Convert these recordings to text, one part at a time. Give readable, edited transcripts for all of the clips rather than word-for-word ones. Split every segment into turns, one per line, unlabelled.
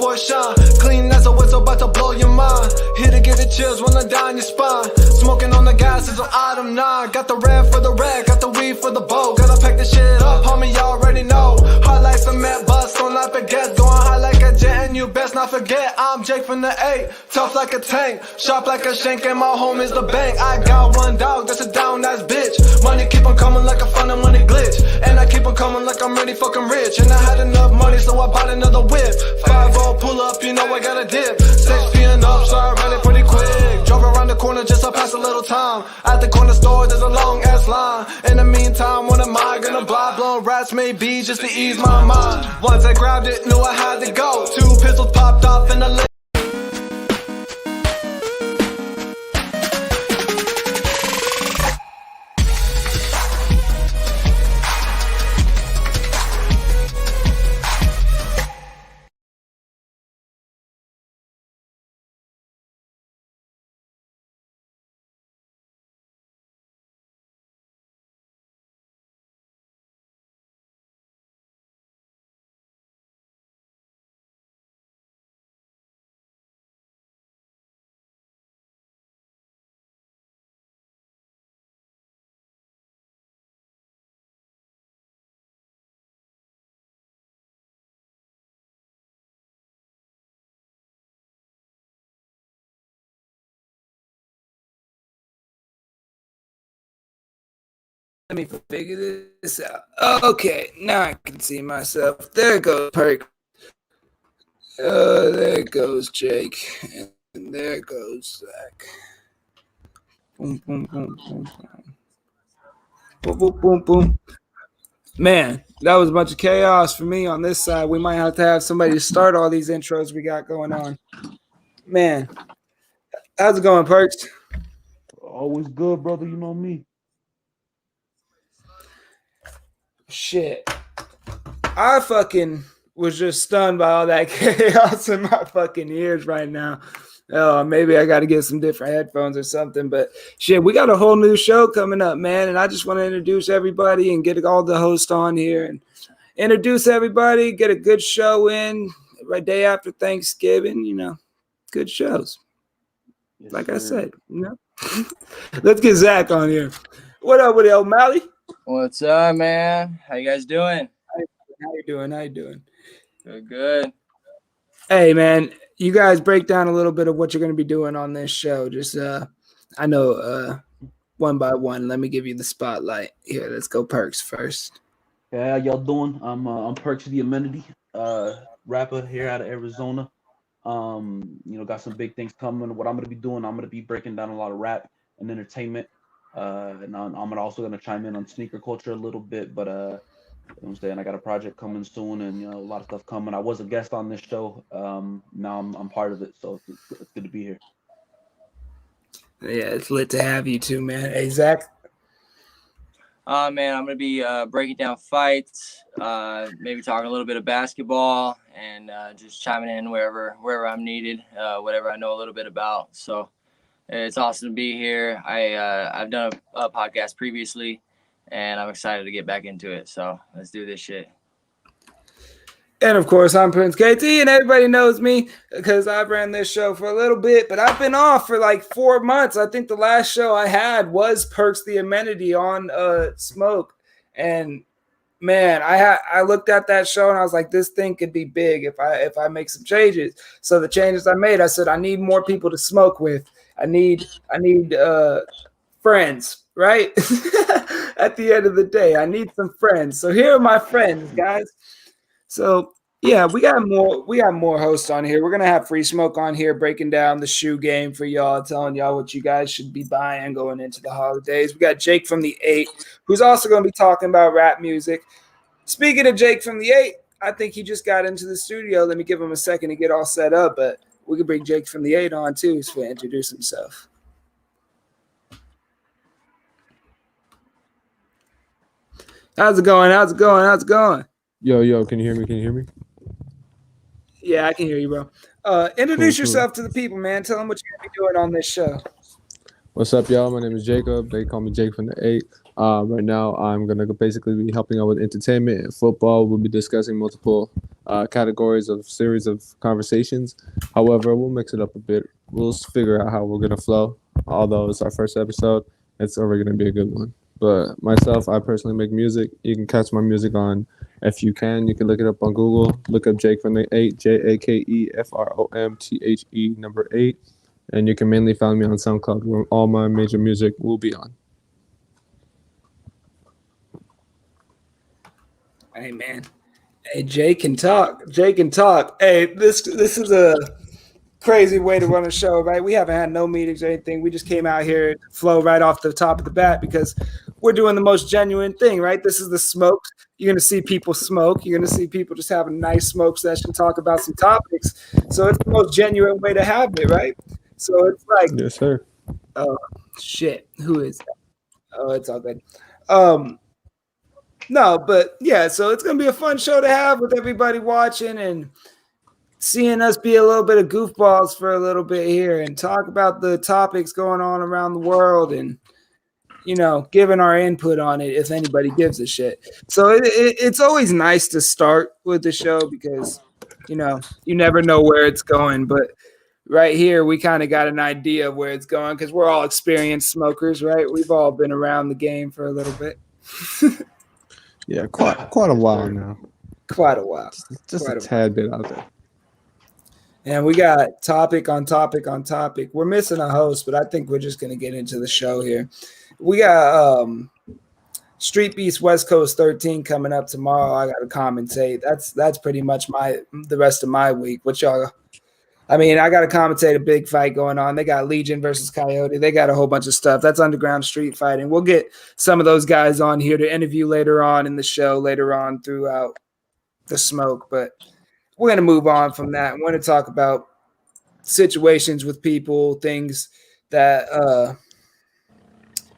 boy shine. Clean as a whistle, about to blow your mind. Here to get the chills when I die in your spine. Smoking on the gas is an item 9. Got the red for the red, got the weed for the bow. Gotta pack the shit up, homie, y'all already know. Hot like cement, bust, don't not forget. Going high like a jet, and you best not forget. I'm Jake from the 8, tough like a tank, sharp like a shank, and my home is the bank. I got one dog, that's a down ass bitch. Money keep on coming like a fun of money glitch, and I keep on coming like I'm really fucking rich. And I had enough money, so I bought another whip. 5-0 pull up, you know I got a dip. 6 p.m. up, so I ran it pretty quick. Drove around the corner just to pass a little time. At the corner store, there's a long ass line. In the meantime, what am I gonna buy? Blowing rats maybe just to ease my mind. Once I grabbed it, knew I had to go. 2 pistols popped off in the lip.
Let me figure this out. Okay, now I can see myself. There goes Perk. There goes Jake. And there goes Zach. Boom, boom, boom, boom, boom. Boom, boom, boom, boom. Man, that was a bunch of chaos for me on this side. We might have to have somebody to start all these intros we got going on. Man, how's it going, Perks?
Always good, brother. You know me.
Shit. I fucking was just stunned by all that chaos in my fucking ears right now. Oh, maybe I got to get some different headphones or something. But shit, we got a whole new show coming up, man. And I just want to introduce everybody and get all the hosts on here and introduce everybody, get a good show in right day after Thanksgiving, you know, good shows. Yes, like sir. I said, you know, let's get Zach on here. What up with O'Malley?
What's up, man? How you guys doing?
How you doing? How you doing?
Good.
Hey, man, you guys break down a little bit of what you're going to be doing on this show. Just, I know, one by one. Let me give you the spotlight. Here, let's go Perks first.
Yeah, how y'all doing? I'm Perks the Amenity, rapper here out of Arizona. You know, got some big things coming. What I'm going to be doing, I'm going to be breaking down a lot of rap and entertainment. And I'm also going to chime in on sneaker culture a little bit, but you know what I'm saying, I got a project coming soon, and you know, a lot of stuff coming. I was a guest on this show. Now I'm part of it, so it's good to be here.
Yeah, it's lit to have you too, man. Hey, Zach.
Man, I'm gonna be breaking down fights, maybe talking a little bit of basketball, and just chiming in wherever I'm needed, whatever I know a little bit about. So it's awesome to be here. I've done a podcast previously, and I'm excited to get back into it. So let's do this shit.
And of course, I'm Prince KT, and everybody knows me because I've ran this show for a little bit, but I've been off for like 4 months. I think the last show I had was Perks the Amenity on Smoke. And man, I looked at that show and I was like, this thing could be big if I make some changes. So the changes I made, I said, I need more people to smoke with. I need friends, right? At the end of the day, I need some friends. So here are my friends, guys. So yeah, we got more hosts on here. We're gonna have Free Smoke on here breaking down the shoe game for y'all, telling y'all what you guys should be buying going into the holidays. We got Jake from the 8, who's also gonna be talking about rap music. Speaking of Jake from the 8, I think he just got into the studio. Let me give him a second to get all set up, but we could bring Jake from the 8 on too to introduce himself. How's it going?
Yo, can you hear me?
Yeah, I can hear you, bro. Introduce yourself to the people, man. Tell them what you're going to be doing on this show.
What's up, y'all? My name is Jacob. They call me Jake from the 8. Right now, I'm going to basically be helping out with entertainment and football. We'll be discussing multiple categories of series of conversations. However, we'll mix it up a bit. We'll figure out how we're gonna flow. Although it's our first episode, it's already gonna be a good one. But myself, I personally make music. You can catch my music on, if you can, you can look it up on Google. Look up Jake from the 8, JAKEFROMTHE number 8. And you can mainly find me on SoundCloud, where all my major music will be on.
Hey, man. Hey, Jay can talk. Jay can talk. Hey, this is a crazy way to run a show, right? We haven't had no meetings or anything. We just came out here to flow right off the top of the bat because we're doing the most genuine thing, right? This is the smoke. You're going to see people smoke. You're going to see people just have a nice smoke session, talk about some topics. So it's the most genuine way to have it, right? So it's like,
Yes, sir.
oh, shit. Who is that? Oh, it's all good. No, but yeah, so it's going to be a fun show to have with everybody watching and seeing us be a little bit of goofballs for a little bit here and talk about the topics going on around the world and, you know, giving our input on it if anybody gives a shit. So it's always nice to start with the show because, you know, you never know where it's going. But right here, we kind of got an idea of where it's going because we're all experienced smokers, right? We've all been around the game for a little bit.
Yeah, quite a while now.
Quite a while.
Just
Quite
a tad bit out there.
And we got topic on topic on topic. We're missing a host, but I think we're just going to get into the show here. We got Street Beast West Coast 13 coming up tomorrow. I got to commentate. That's pretty much the rest of my week. What y'all? I mean, I got to commentate a big fight going on. They got Legion versus Coyote. They got a whole bunch of stuff. That's underground street fighting. We'll get some of those guys on here to interview later on in the show, later on throughout the smoke. But we're going to move on from that. We're going to talk about situations with people, things that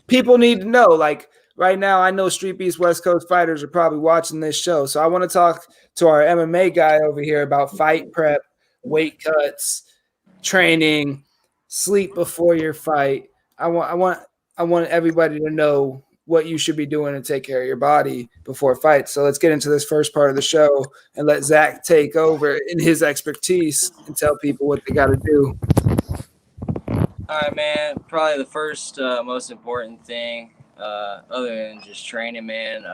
people need to know. Like right now, I know Street Beast West Coast fighters are probably watching this show. So I want to talk to our MMA guy over here about fight prep, weight cuts, training, sleep before your fight. I want everybody to know what you should be doing to take care of your body before fights. So let's get into this first part of the show and let Zach take over in his expertise and tell people what they got to do.
All right, man. Probably the first most important thing, other than just training, man,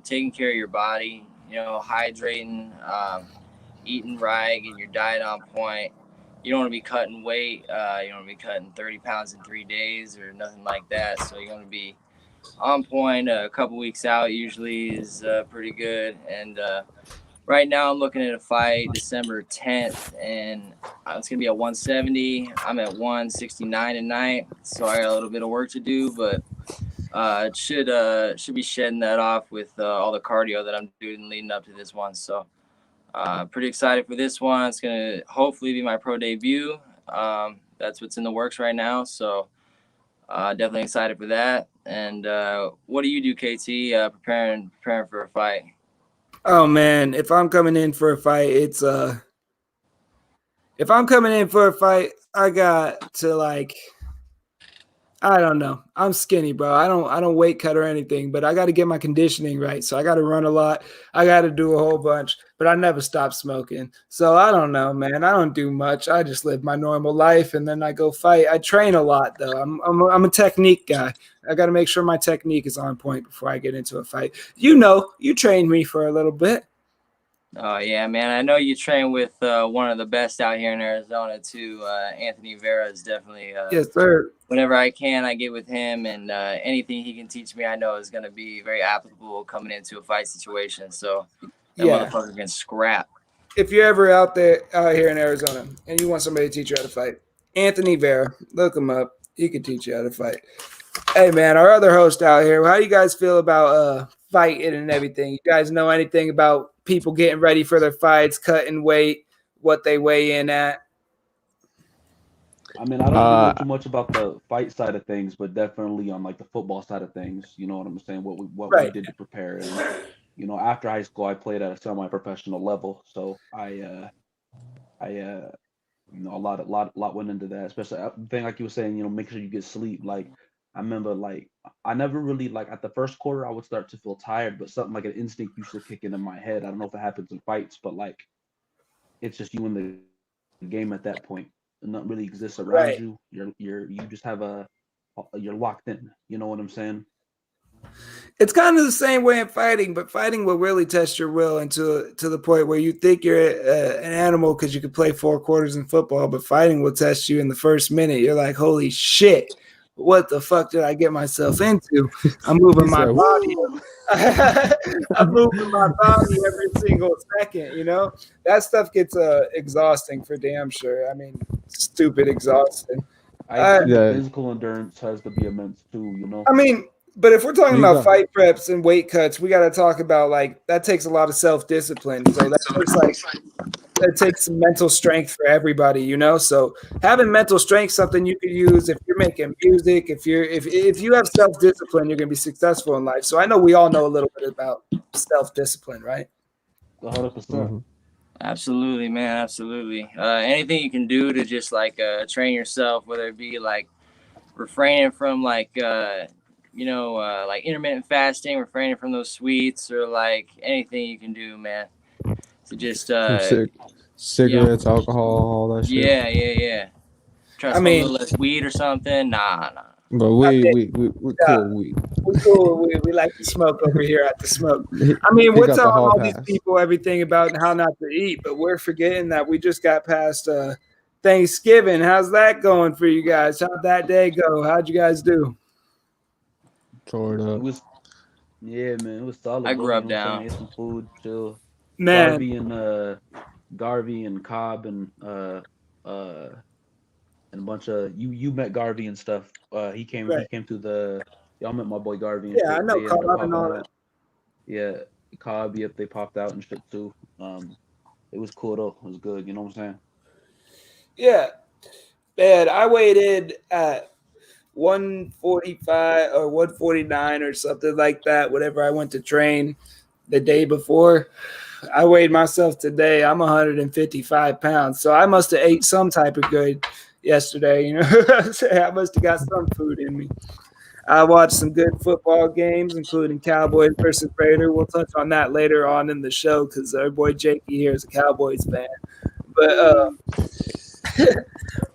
taking care of your body, you know, hydrating, eating right, getting your diet on point. You don't want to be cutting weight. You don't want to be cutting 30 pounds in 3 days or nothing like that. So you're going to be on point. A couple weeks out usually is pretty good. And right now I'm looking at a fight December 10th, and it's going to be at 170. I'm at 169 tonight, so I got a little bit of work to do, but it should be shedding that off with all the cardio that I'm doing leading up to this one. So pretty excited for this one. It's going to hopefully be my pro debut. That's what's in the works right now. So definitely excited for that. And what do you do, KT, preparing for a fight?
Oh man, if I'm coming in for a fight, I got to I don't know. I'm skinny, bro. I don't weight cut or anything, but I got to get my conditioning right. So I got to run a lot. I got to do a whole bunch, but I never stop smoking. So I don't know, man. I don't do much. I just live my normal life and then I go fight. I train a lot though. I'm a technique guy. I got to make sure my technique is on point before I get into a fight. You know, you trained me for a little bit.
Oh, yeah, man. I know you train with one of the best out here in Arizona, too. Anthony Vera is definitely
yes, sir.
Whenever I can, I get with him, and anything he can teach me, I know is going to be very applicable coming into a fight situation. So that motherfucker can scrap.
If you're ever out here in Arizona and you want somebody to teach you how to fight, Anthony Vera, look him up. He can teach you how to fight. Hey, man, our other host out here, how do you guys feel about fighting and everything? You guys know anything about people getting ready for their fights, cutting weight, what they weigh in at?
I mean, I don't know too much about the fight side of things, but definitely on like the football side of things, you know what I'm saying? What we did to prepare. And, you know, after high school, I played at a semi-professional level, so I you know, a lot went into that. Especially the thing like you were saying, you know, make sure you get sleep. Like I remember, like I never really at the first quarter, I would start to feel tired, but something like an instinct used to kick into my head. I don't know if it happens in fights, but like it's just you in the game at that point. And nothing really exists around
Right.
you. You just have you're locked in. You know what I'm saying?
It's kind of the same way in fighting, but fighting will really test your will into to the point where you think you're an animal because you could play 4 quarters in football, but fighting will test you in the first minute. You're like, holy shit, what the fuck did I get myself into? I'm moving my
said,
body.
"Woo."
I'm moving my body every single second, you know? That stuff gets exhausting for damn sure. I mean, stupid exhausting.
I think
Yeah.
the physical endurance has to be immense too. You know.
I mean, but if we're talking
You
about
got-
fight preps and weight cuts, we got to talk about like that takes a lot of self-discipline. So that's just like that takes some mental strength for everybody, you know. So having mental strength, something you could use if you're making music, if you have self-discipline, you're gonna be successful in life. So I know we all know a little bit about self-discipline, right?
100%.
Mhm.
Absolutely, man. Absolutely. Anything you can do to just like train yourself, whether it be like refraining from like like intermittent fasting, refraining from those sweets, or like anything you can do, man, to just
Some cigarettes, alcohol, all that shit.
yeah. Try to smoke a
mean-
little less weed or something. Nah.
But we cool. We
We're cool. We like to smoke over here at the smoke.
he-
I mean,
he
we're
got the
telling
hall
all these
pass.
people everything about how not to eat, but we're forgetting that we just got past Thanksgiving. How's that going for you guys? How'd that day go? How'd you guys do?
tore it
It
up.
was, yeah, man. It was solid.
I
bro,
grubbed
you know what I'm
down.
saying? Ate some food, chill.
Man,
Garvey and Cobb and a bunch of you met Garvey and stuff. He came
Right.
to the y'all met my boy Garvey and
Yeah,
shit.
I know
They ended up
Cobb and
popping
all
out. Yeah, Cobb, yep, they popped out and shit too. It was cool though. It was good, you know what I'm saying?
yeah. Man, I waited at 145 or 149 or something like that, whenever I went to train the day before. I weighed myself today. I'm 155 pounds. So I must have ate some type of good yesterday. You know, I must have got some food in me. I watched some good football games, including Cowboys versus Raider. We'll touch on that later on in the show because our boy Jakey here is a Cowboys fan. But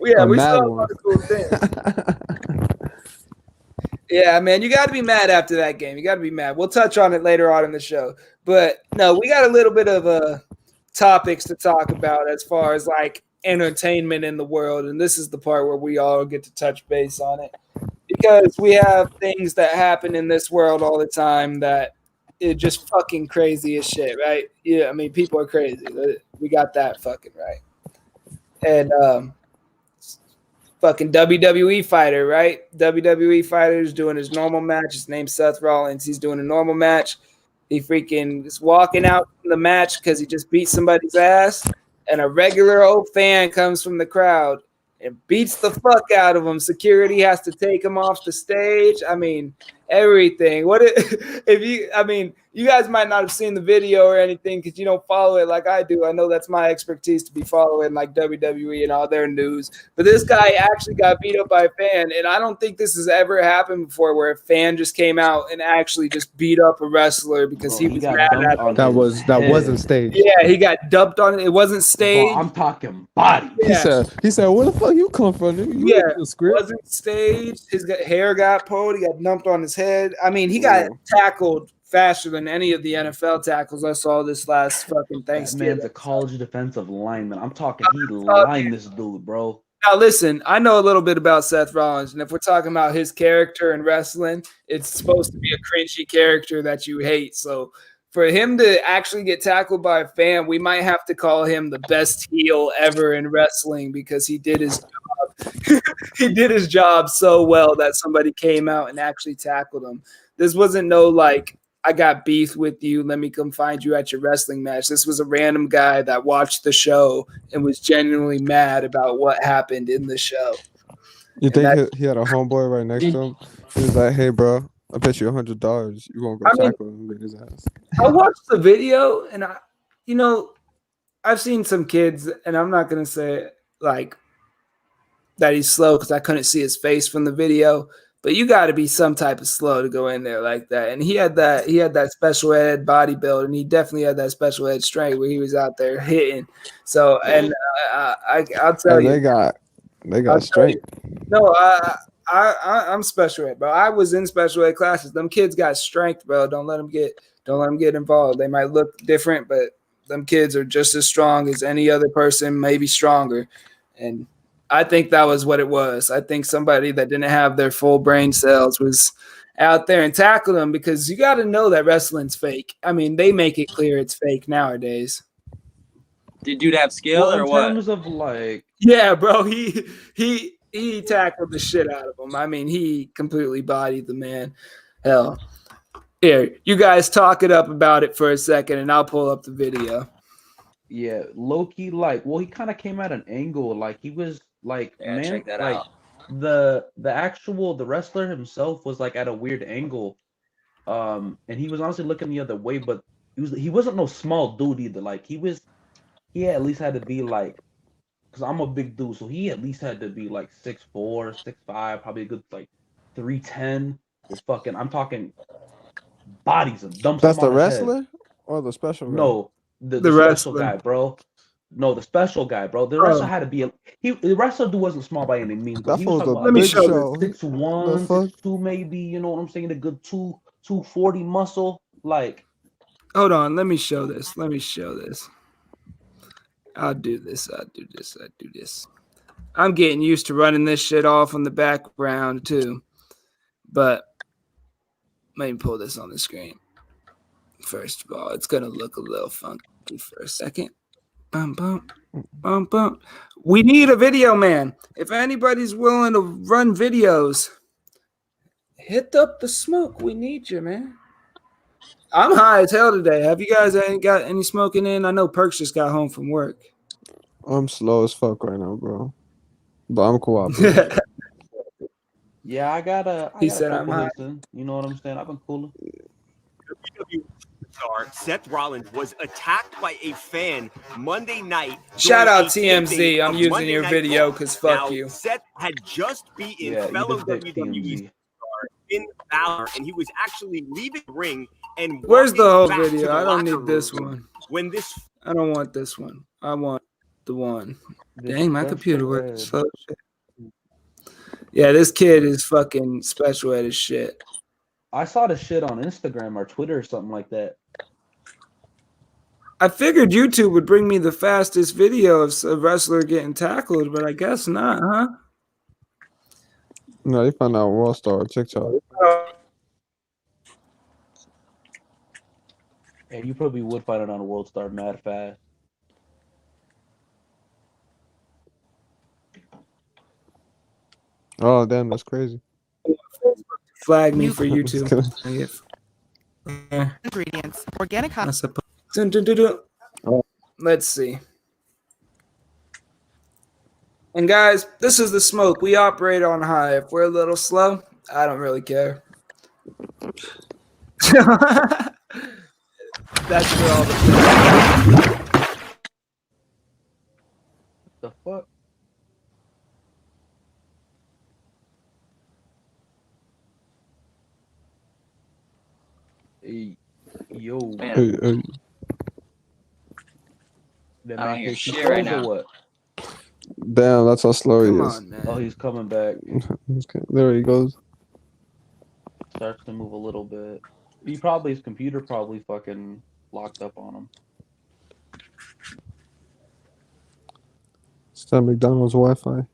yeah,
A
we
mad
saw a
one.
lot of cool things. Yeah, man, you got to be mad after that game. You got to be mad. We'll touch on it later on in the show. But no, we got a little bit of topics to talk about as far as like entertainment in the world, and this is the part where we all get to touch base on it because we have things that happen in this world all the time that is just fucking crazy as shit, right? Yeah, I mean, people are crazy. We got that fucking right. And fucking WWE fighter, right? WWE fighter is doing his normal match. His name's Seth Rollins. He's doing a normal match. He freaking is walking out from the match because he just beat somebody's ass. And a regular old fan comes from the crowd and beats the fuck out of him. Security has to take him off the stage. I mean, everything. You guys might not have seen the video or anything because you don't follow it like I do. I know that's my expertise to be following like WWE and all their news. But this guy actually got beat up by a fan, and I don't think this has ever happened before where a fan just came out and actually just beat up a wrestler because
Bro,
he was
got
mad
dunked
at
on
him.
That
his
wasn't
head.
staged.
Yeah, he got dumped on it. It wasn't
Bro,
staged.
I'm talking body.
Yeah.
He said, where the fuck you come from? Nigga? You
Yeah.
didn't do a script.
Wasn't staged. His hair got pulled. He got dumped on his head. I mean, he got tackled faster than any of the NFL tackles I saw this last fucking
That
Thanksgiving.
man's a college defensive lineman. I'm talking he lined this dude, bro.
Now, listen, I know a little bit about Seth Rollins, and if we're talking about his character in wrestling, it's supposed to be a cringy character that you hate. So for him to actually get tackled by a fan, we might have to call him the best heel ever in wrestling because he did his job. He did his job so well that somebody came out and actually tackled him. This wasn't no like, I got beef with you. Let me come find you at your wrestling match. This was a random guy that watched the show and was genuinely mad about what happened in the show.
You
And
think he had a homeboy right next to him? He was like, hey, bro, I bet you $100 you won't go tackle him and beat his ass.
I watched the video and I've seen some kids, and I'm not going to say like that he's slow because I couldn't see his face from the video. But you got to be some type of slow to go in there like that. And he had that special ed body build, and he definitely had that special ed strength where he was out there hitting. So, and I'll tell
And
you,
they got strength.
no, I'm special ed, bro. I was in special ed classes. Them kids got strength, bro. Don't let them get involved. They might look different, but them kids are just as strong as any other person, maybe stronger. And I think that was what it was. I think somebody that didn't have their full brain cells was out there and tackled them, because you got to know that wrestling's fake. I mean, they make it clear it's fake nowadays.
Did dude have skill or
in
what?
terms of like,
Yeah, bro. He tackled the shit out of him. I mean, he completely bodied the man. Hell. Here, you guys talk it up about it for a second, and I'll pull up the video.
yeah, Loki, like, well, he kind of came at an angle, like he was like,
Yeah,
man,
check that
like
out.
the wrestler himself was like at a weird angle, and he was honestly looking the other way, but he wasn't no small dude either. Like he at least had to be like, because I'm a big dude, so he at least had to be like 6'4", 6'5", probably a good like 310. With fucking, I'm talking bodies and dumps.
That's
him
the
on his head.
wrestler or the special guy?
No, the
The
special
wrestler.
guy, bro. No, the special guy, bro. The wrestler had to be the wrestler dude wasn't small by any means, but
That
he was
fool's
talking
a
about
Let me
big
show this.
show.
6'1",
The fuck?
6'2", maybe. You know what I'm saying? A good 240 muscle. Like,
Hold on. Let me show this. I'll do this. I'm getting used to running this shit off on the background too. But let me pull this on the screen. First of all, it's going to look a little funky for a second. Bum, bum, bum, bum. We need a video man. If anybody's willing to run videos, hit up the smoke. We need you, man. I'm high as hell today. Have you guys ain't got any smoking in? I know Perks just got home from work.
I'm slow as fuck right now, bro. But I'm cooperating.
yeah, I got a
said I'm
couple
hot.
hits in. You know what I'm saying? I've been cooling.
WWE star Seth Rollins was attacked by a fan Monday night.
Shout
during
out
a
TMZ.
taping
I'm
of
using
Monday
your
Night
video
Raw.
because fuck
Now,
you.
Seth had just beaten
Yeah,
fellow
even thick
WWE
TMZ.
Finn Balor, and he was actually leaving the ring and
Where's the
walking
whole
back to
video?
the
I don't
locker
need this
room
one.
when this
I don't want this one. I want the one.
This
Dang, my
special
computer works
ed.
slow as shit. Yeah, this kid is fucking special ed as shit.
I saw this shit on Instagram or Twitter or something like that.
I figured YouTube would bring me the fastest video of a wrestler getting tackled, but I guess not, huh?
No, you found out World Star TikTok.
And you probably would find it on a World Star mad fast.
Oh damn, that's crazy.
Flag me for YouTube.
Ingredients, organic
I suppose. Dun, dun, dun, dun. Let's see. And guys, this is the smoke. We operate on high. If we're a little slow, I don't really care. That's for all the
The fuck? Hey, yo.
Man,
Hey,
That
I don't
man
hear
thinks he
shit right
froze or
now.
what?
damn, that's how slow he
Come
is.
on, man.
Oh, he's coming back.
There he goes.
Starts to move a little bit. His computer probably fucking locked up on him.
It's that McDonald's Wi-Fi.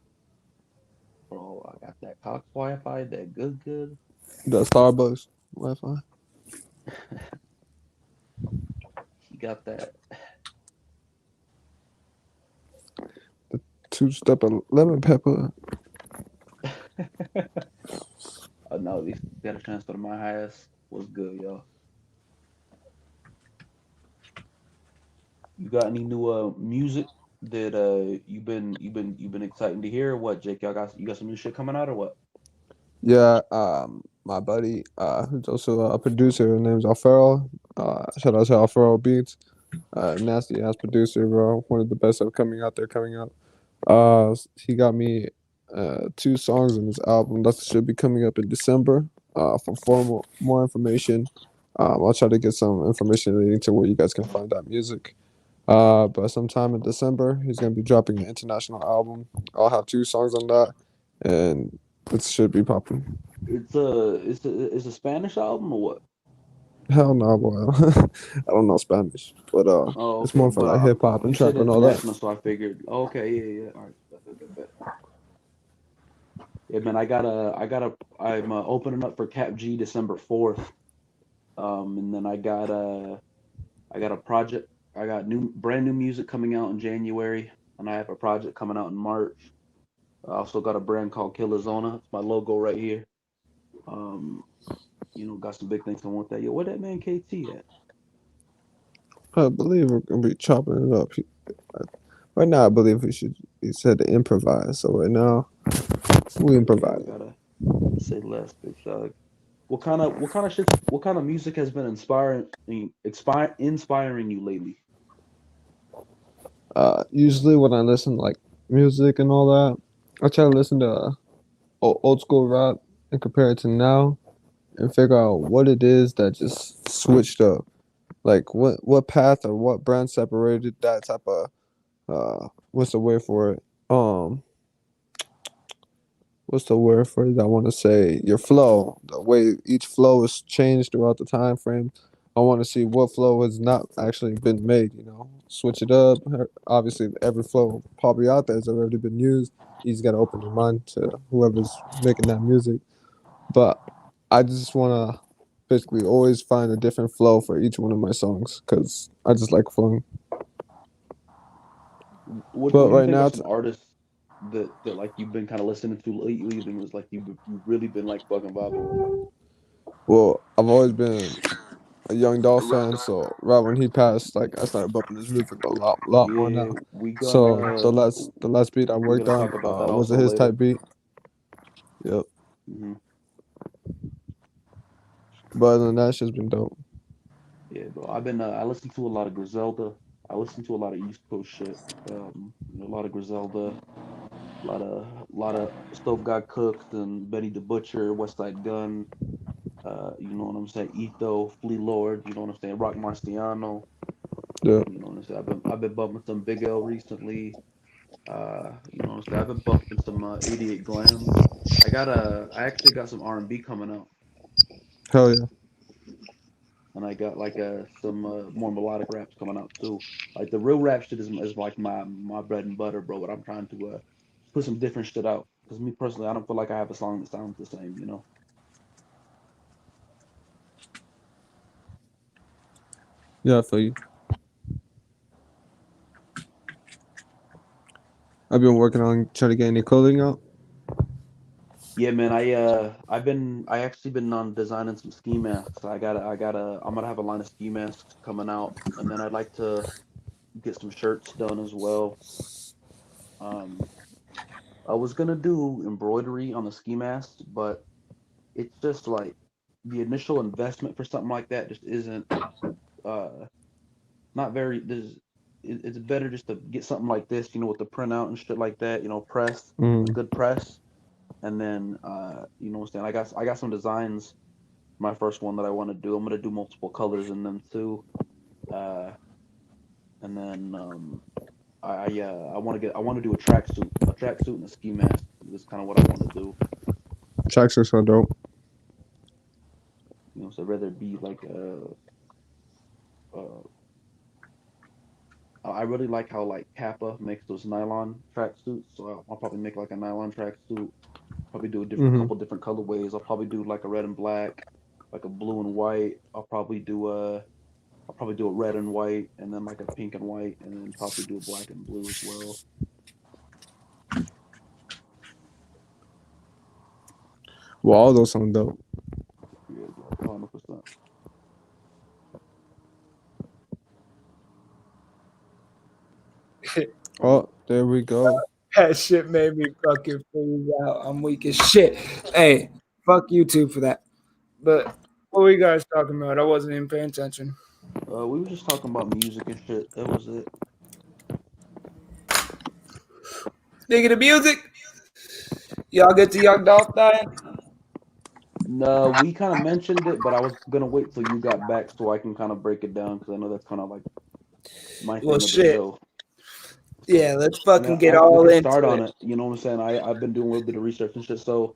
Bro, I got that Cox Wi-Fi, that good.
The Starbucks Wi-Fi.
He got that.
Two-step of lemon pepper.
Oh no, these got a chance to my highest. Was good, y'all. You got any new music that you've been excited to hear? Or what, Jake? You got some new shit coming out or what?
Yeah, my buddy, who's also a producer, his name's Alfaro. Shout out to Alfaro Beats. Nasty ass producer, bro. One of the best coming out. He got me 2 songs on this album that should be coming up in December. For more information, I'll try to get some information leading to where you guys can find that music. But sometime in December, he's gonna be dropping an international album. I'll have 2 songs on that, and it should be popping.
It's a Spanish album or what?
Hell no, boy. I don't know Spanish, but
Oh,
it's
okay.
more for
But
like hip hop and
you said
trap and all that.
international, so I figured. Oh, okay, yeah. All right. Bet. Yeah, man. I'm opening up for Cap G December 4th. And then I got a project. I got brand new music coming out in January, and I have a project coming out in March. I also got a brand called Killazona. It's my logo right here. Got some big things I want that. Yo, where that man KT at?
I believe we're gonna be chopping it up. Right now, I believe he said to improvise. So right now, we improvise.
I gotta say less, big shot. What kind of music has been inspiring you lately?
Usually when I listen like music and all that, I try to listen to old school rap and compare it to now, and figure out what it is that just switched up. Like what path or what brand separated that type of what's the word for it? What's the word for it? I want to say your flow. The way each flow is changed throughout the time frame. I want to see what flow has not actually been made. Switch it up. Obviously, every flow probably out there has already been used. You just gotta open your mind to whoever's making that music. But I just wanna basically always find a different flow for each one of my songs because I just like flowing.
What
But
do you
right
think
now,
of some artists that like you've been kind of listening to lately? And was like you've really been like fucking vibing.
well, I've always been a Young Dolph fan, so right when he passed, like I started bumping his music a lot more
Yeah,
now.
we
So
gonna
the last beat I
we're
worked
gonna
on
talk about that
was a
also
his
later.
type beat. Yep.
hmm
But other than that, it's just been dope.
Yeah, bro. I've been I listen to a lot of Griselda. I listen to a lot of East Coast shit. A lot of Griselda, a lot of Stove God Cooks and Benny the Butcher, West Side Gun. You know what I'm saying? Etho, Flea Lord. You know what I'm saying? Rock Marciano.
Yeah.
You know what I'm saying? I've been bumping some Big L recently. You know what I'm saying? I've been bumping some 88 Glam. I actually got some R&B coming out,
Hell yeah.
and I got like some more melodic raps coming out too. Like the real rap shit is like my bread and butter, bro. But I'm trying to put some different shit out. Because me personally, I don't feel like I have a song that sounds the same.
Yeah, I feel you. I've been working on trying to get any clothing out.
Yeah, man. I actually been on designing some ski masks. I'm gonna have a line of ski masks coming out, and then I'd like to get some shirts done as well. Um, I was gonna do embroidery on the ski masks, but it's just like the initial investment for something like that just isn't not very. It's better just to get something like this, with the printout and shit like that. Press, a good press, and then you know what I'm saying. I got some designs. My first one that I want to do. I'm gonna do multiple colors in them too, and then I want to do a tracksuit and a ski mask. Is kind of what I want to do.
Tracks are so dope.
So rather it be like I really like how like Kappa makes those nylon tracksuits. So I'll probably make like a nylon tracksuit. Probably do a couple different colorways. I'll probably do like a red and black, like a blue and white. I'll probably do a red and white, and then like a pink and white, and then probably do a black and blue as well.
Well, all those sound dope.
Yeah, 100%.
Oh, there we go.
That shit made me fucking freeze out. I'm weak as shit. Hey, fuck YouTube for that. But what were you guys talking about? I wasn't even paying attention.
We were just talking about music and shit. That was it.
Speaking of music, Y'all get to Young Dolph dying?
No, we kind of mentioned it, but I was gonna wait till you got back so I can kind of break it down because I know that's kind of like my thing
Well,
of the
shit.
show.
Yeah, let's
I
fucking
mean,
get
we
all
can
into
start on
it.
it. You know what I'm saying? I've been doing a little bit of research and shit. So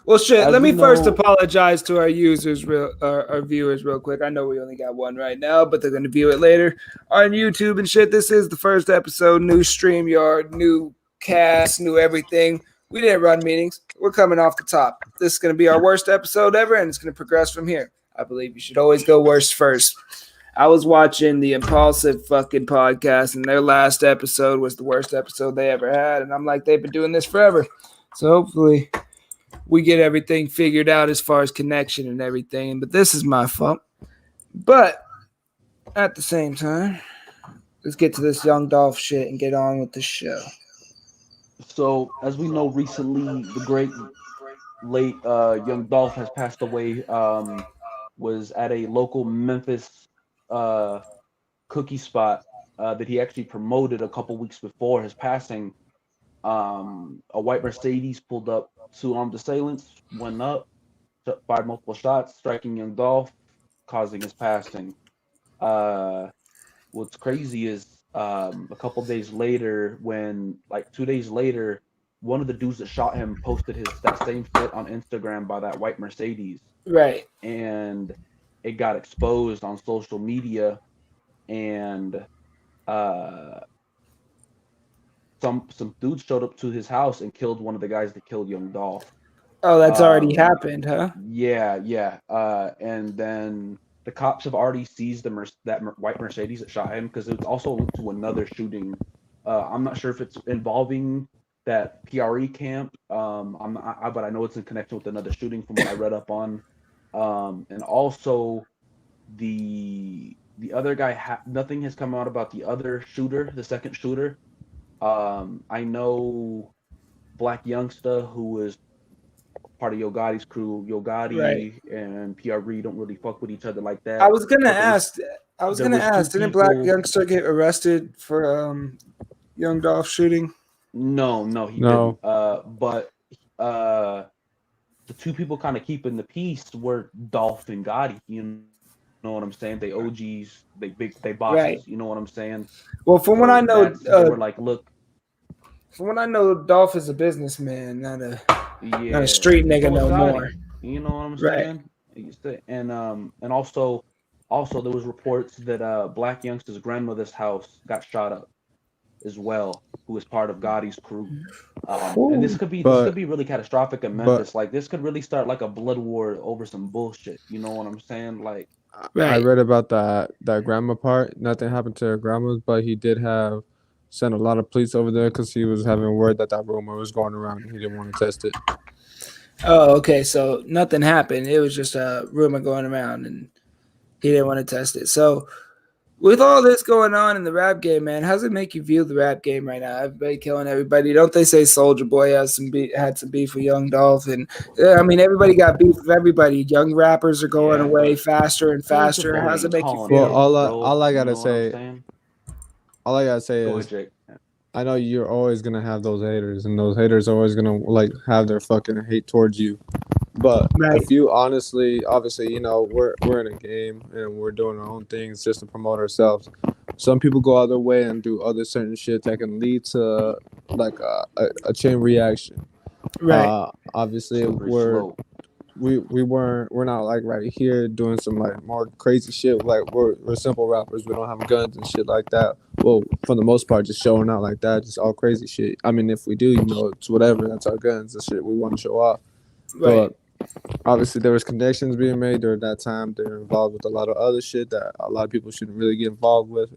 Well, shit.
as
Let
we
me first
know,
apologize to our users, our viewers, real quick. I know we only got one right now, but they're gonna view it later on YouTube and shit. This is the first episode, new StreamYard, new cast, new everything. We didn't run meetings. We're coming off the top. This is gonna be our worst episode ever, and it's gonna progress from here. I believe you should always go worst first. I was watching the Impulsive fucking podcast, and their last episode was the worst episode they ever had, and I'm like, they've been doing this forever. So hopefully we get everything figured out as far as connection and everything. But this is my fault. But at the same time, let's get to this Young Dolph shit and get on with the show.
so as we know, recently the great late young Dolph has passed away. Was at a local Memphis cookie spot that he actually promoted a couple weeks before his passing. A white Mercedes pulled up, 2 armed assailants went up, fired multiple shots, striking young Dolph, causing his passing. What's crazy is a couple days later, like 2 days later, one of the dudes that shot him posted that same fit on Instagram by that white Mercedes.
Right.
And it got exposed on social media, and some dudes showed up to his house and killed one of the guys that killed young Dolph.
Oh, that's already happened, huh?
Yeah. And then the cops have already seized that white Mercedes that shot him because it was also linked to another shooting. I'm not sure if it's involving that PRE camp. But I know it's in connection with another shooting from what I read up on. And also the other guy. Nothing has come out about the other shooter, the second shooter. I know Black Youngsta, who is part of Yo Gotti's crew. Yo Gotti and PRE don't really fuck with each other like that.
I was gonna ask. Didn't Black
people-
Youngster get arrested for Young Dolph shooting?
No, he didn't. But the 2 people kind of keeping the peace were Dolph and Gotti. You know what I'm saying? They OGs, they bosses.
Right.
You know what I'm saying?
Well, from what I know,
they were like, look.
From what I know, Dolph is a businessman, not
Yeah,
a street nigga no
Gotti,
more.
You know what I'm
Right.
saying? And also there was reports that Black Youngster's grandmother's house got shot up as well, who was part of Gotti's crew. And this could be really catastrophic in Memphis. Like this could really start like a blood war over some bullshit. You know what I'm saying? Like
I read about that grandma part. Nothing happened to her grandma, but he did send a lot of police over there because he was having word that rumor was going around and he didn't want to test it.
Oh, okay. So nothing happened. It was just a rumor going around and he didn't want to test it. So with all this going on in the rap game, man, how does it make you view the rap game right now? Everybody killing everybody. Don't they say Soulja Boy had some beef with Young Dolph? And I mean, everybody got beef with everybody. Young rappers are going away faster and faster. How does it make you feel?
Well, all I gotta say
Go
is,
ahead, Jake.
I know you're always gonna have those haters, and those haters are always gonna like have their fucking hate towards you. But if you obviously, you know, we're in a game and we're doing our own things just to promote ourselves. Some people go out of their way and do other certain shit that can lead to like a chain reaction.
Right.
Obviously, we're not like right here doing some like more crazy shit. Like we're simple rappers. We don't have guns and shit like that. Well, for the most part, just showing out like that, just all crazy shit. I mean, if we do, you know, it's whatever. That's our guns. The shit we want to show off.
Right.
But obviously, there was connections being made during that time. They're involved with a lot of other shit that a lot of people shouldn't really get involved with.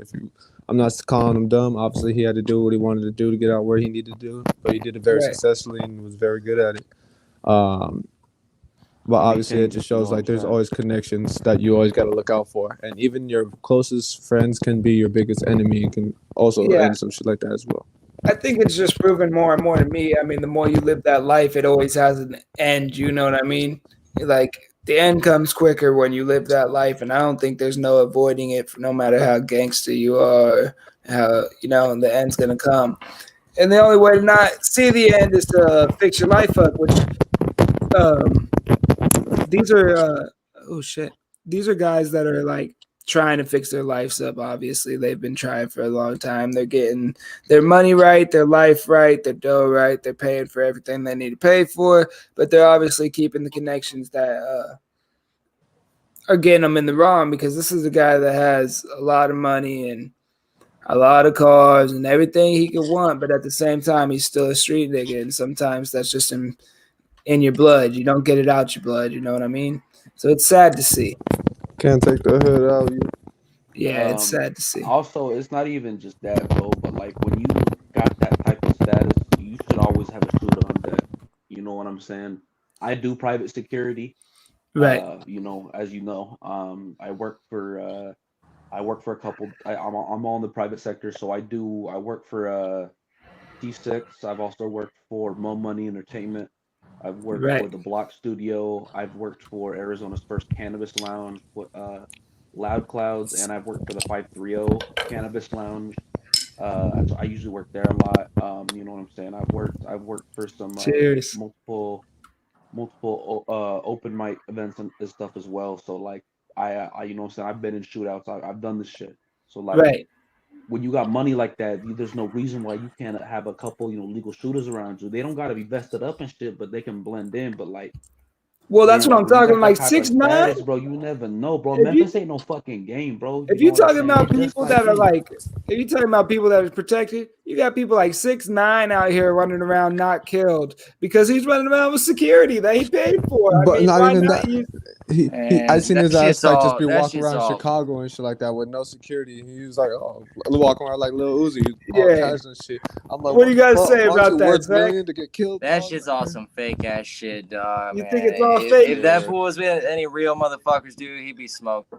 I'm not calling him dumb. Obviously, he had to do what he wanted to do to get out where he needed to do, but he did it very successfully and was very good at it. But obviously, it just shows like there's always connections that you always got to look out for, and even your closest friends can be your biggest enemy and can also end some shit like that as well.
I think it's just proven more and more to me. I mean, the more you live that life, it always has an end. You know what I mean? Like the end comes quicker when you live that life, and I don't think there's no avoiding it. No matter how gangster you are, how the end's gonna come. And the only way to not see the end is to fix your life up, which these are these are guys that are like trying to fix their lives up. Obviously, they've been trying for a long time. They're getting their money right, their life right, their dough right. They're paying for everything they need to pay for, but they're obviously keeping the connections that are getting them in the wrong, because this is a guy that has a lot of money and a lot of cars and everything he could want, but at the same time, he's still a street nigga, and sometimes that's just in your blood. You don't get it out your blood, you know what I mean? So it's sad to see.
Can't take the hood out of you.
Yeah, it's sad to see.
Also, it's not even just that, bro. But like when you got that type of status, you should always have a shooter on deck. You know what I'm saying? I do private security.
Right.
You know, as you know, I work for a couple. I'm on the private sector, so I work for T6. I've also worked for Mo Money Entertainment. I've worked for the Block Studio. I've worked for Arizona's first cannabis lounge, Loud Clouds, and I've worked for the 530 Cannabis Lounge. I usually work there a lot. You know what I'm saying? I've worked for some multiple open mic events and stuff as well. So like I you know what I'm saying, I've been in shootouts. I've done this shit. So like when you got money like that, there's no reason why you can't have a couple, you know, legal shooters around you. They don't gotta be vested up and shit, but they can blend in. But like,
well, that's what I'm talking. Like 6ix9ine,
bro. You never know, bro. Memphis ain't no fucking game, bro.
If you're talking about people that are like, if you're talking about people that are protected, you got people like 6ix9ine out here running around not killed because he's running around with security that he paid for.
But not even
not
that. I seen his ass like just be walking around Chicago and shit like that with no security. He was like, oh, walking around like Lil Uzi, all cash and shit. I'm like,
what do you guys say about that,
Zach? To get killed,
that shit's all some fake ass shit, dog.
You think it's all fake?
If that fool was with any real motherfuckers, dude, he'd be smoked.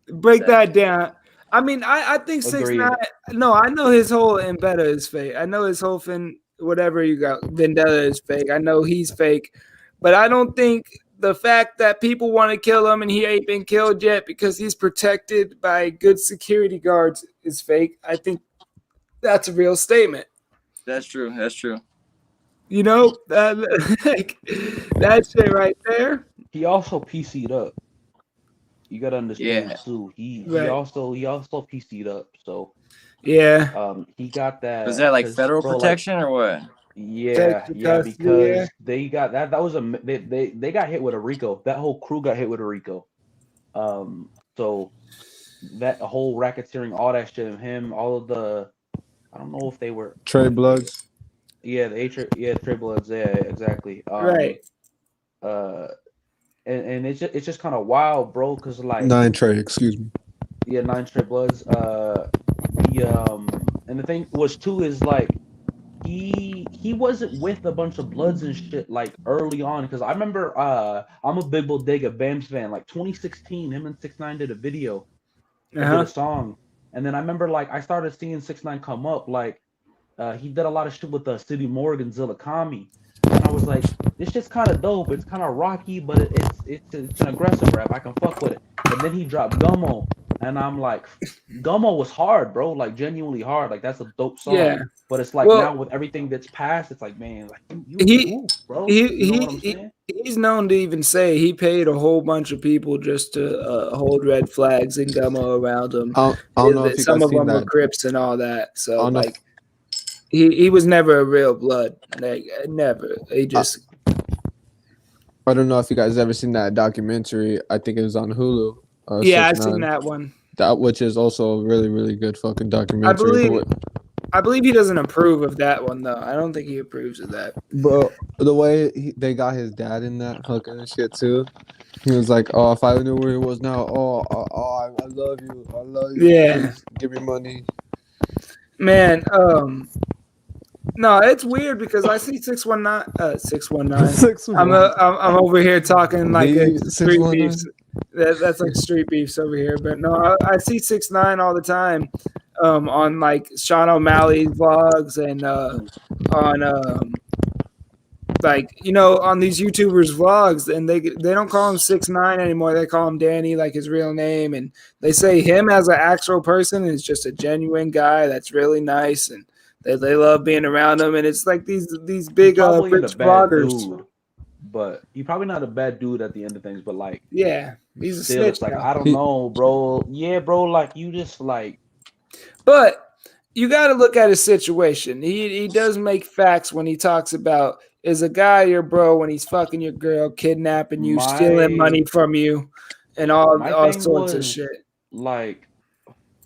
Break that down. I mean, I think 6ix9ine. No, I know his whole vendetta is fake. I know his whole whatever you got vendetta is fake. I know he's fake, but I don't think the fact that people want to kill him and he ain't been killed yet because he's protected by good security guards is fake. I think that's a real statement.
That's true. That's true.
You know, like, that shit right there.
He also PC'd up. You gotta understand too. He also PC'd up. So he got that.
Was that like federal protection or what?
Yeah, because they got that. That was they got hit with a RICO. That whole crew got hit with a RICO. So that whole racketeering, all that shit, of him, all of the, I don't know if they were
Trey Bloods.
Yeah, Trey Bloods. Yeah, exactly. And it's just kind of wild, bro. Cause like
9 Trey, excuse me.
Yeah, 9 Trey Bloods. And the thing was too is like he wasn't with a bunch of Bloods and shit like early on. Cause I remember I'm a big Bodega Bams fan. Like 2016, him and 6ix9ine did a video, did a song, and then I remember like I started seeing 6ix9ine come up. Like he did a lot of shit with City Morgan, Zilla Kami. And I was like, this shit's kind of dope. It's kind of rocky, but it's an aggressive rap. I can fuck with it. And then he dropped Gummo, and I'm like, Gummo was hard, bro. Like genuinely hard. Like that's a dope song. Yeah. But it's like now with everything that's passed, it's like, man, like bro. You know what I'm saying?
He's known to even say he paid a whole bunch of people just to hold red flags and Gummo around him.
I don't know if
some of them were Crips and all that. So like. He was never a real Blood. Like never. He just.
I don't know if you guys ever seen that documentary. I think it was on Hulu.
I've seen that one.
That which is also a really, really good fucking documentary.
I believe he doesn't approve of that one though. I don't think he approves of that.
Bro, the way they got his dad in that hooking and shit too. He was like, "Oh, if I knew where he was now, I love you. I love you.
Yeah,
please give me money."
Man, no, it's weird because I see 619. I'm over here talking like street beefs. That's like street beefs over here. But no, I see 6ix9ine all the time on like Sean O'Malley's vlogs and on like, you know, on these YouTubers' vlogs, and they don't call him 6ix9ine anymore. They call him Danny, like his real name, and they say him as an actual person is just a genuine guy that's really nice and They love being around them, and it's like these big
Probably ain't
rich
a bad
vloggers.
dude, but he probably not a bad dude at the end of things. But like,
Yeah, he's a
still,
snitch.
it's like
now.
I don't know, bro. Yeah, bro. Like you just like
But you got to look at his situation. He does make facts when he talks about is a guy your bro when he's fucking your girl, kidnapping you, stealing money from you, and all
my thing
sorts of
was,
shit.
like,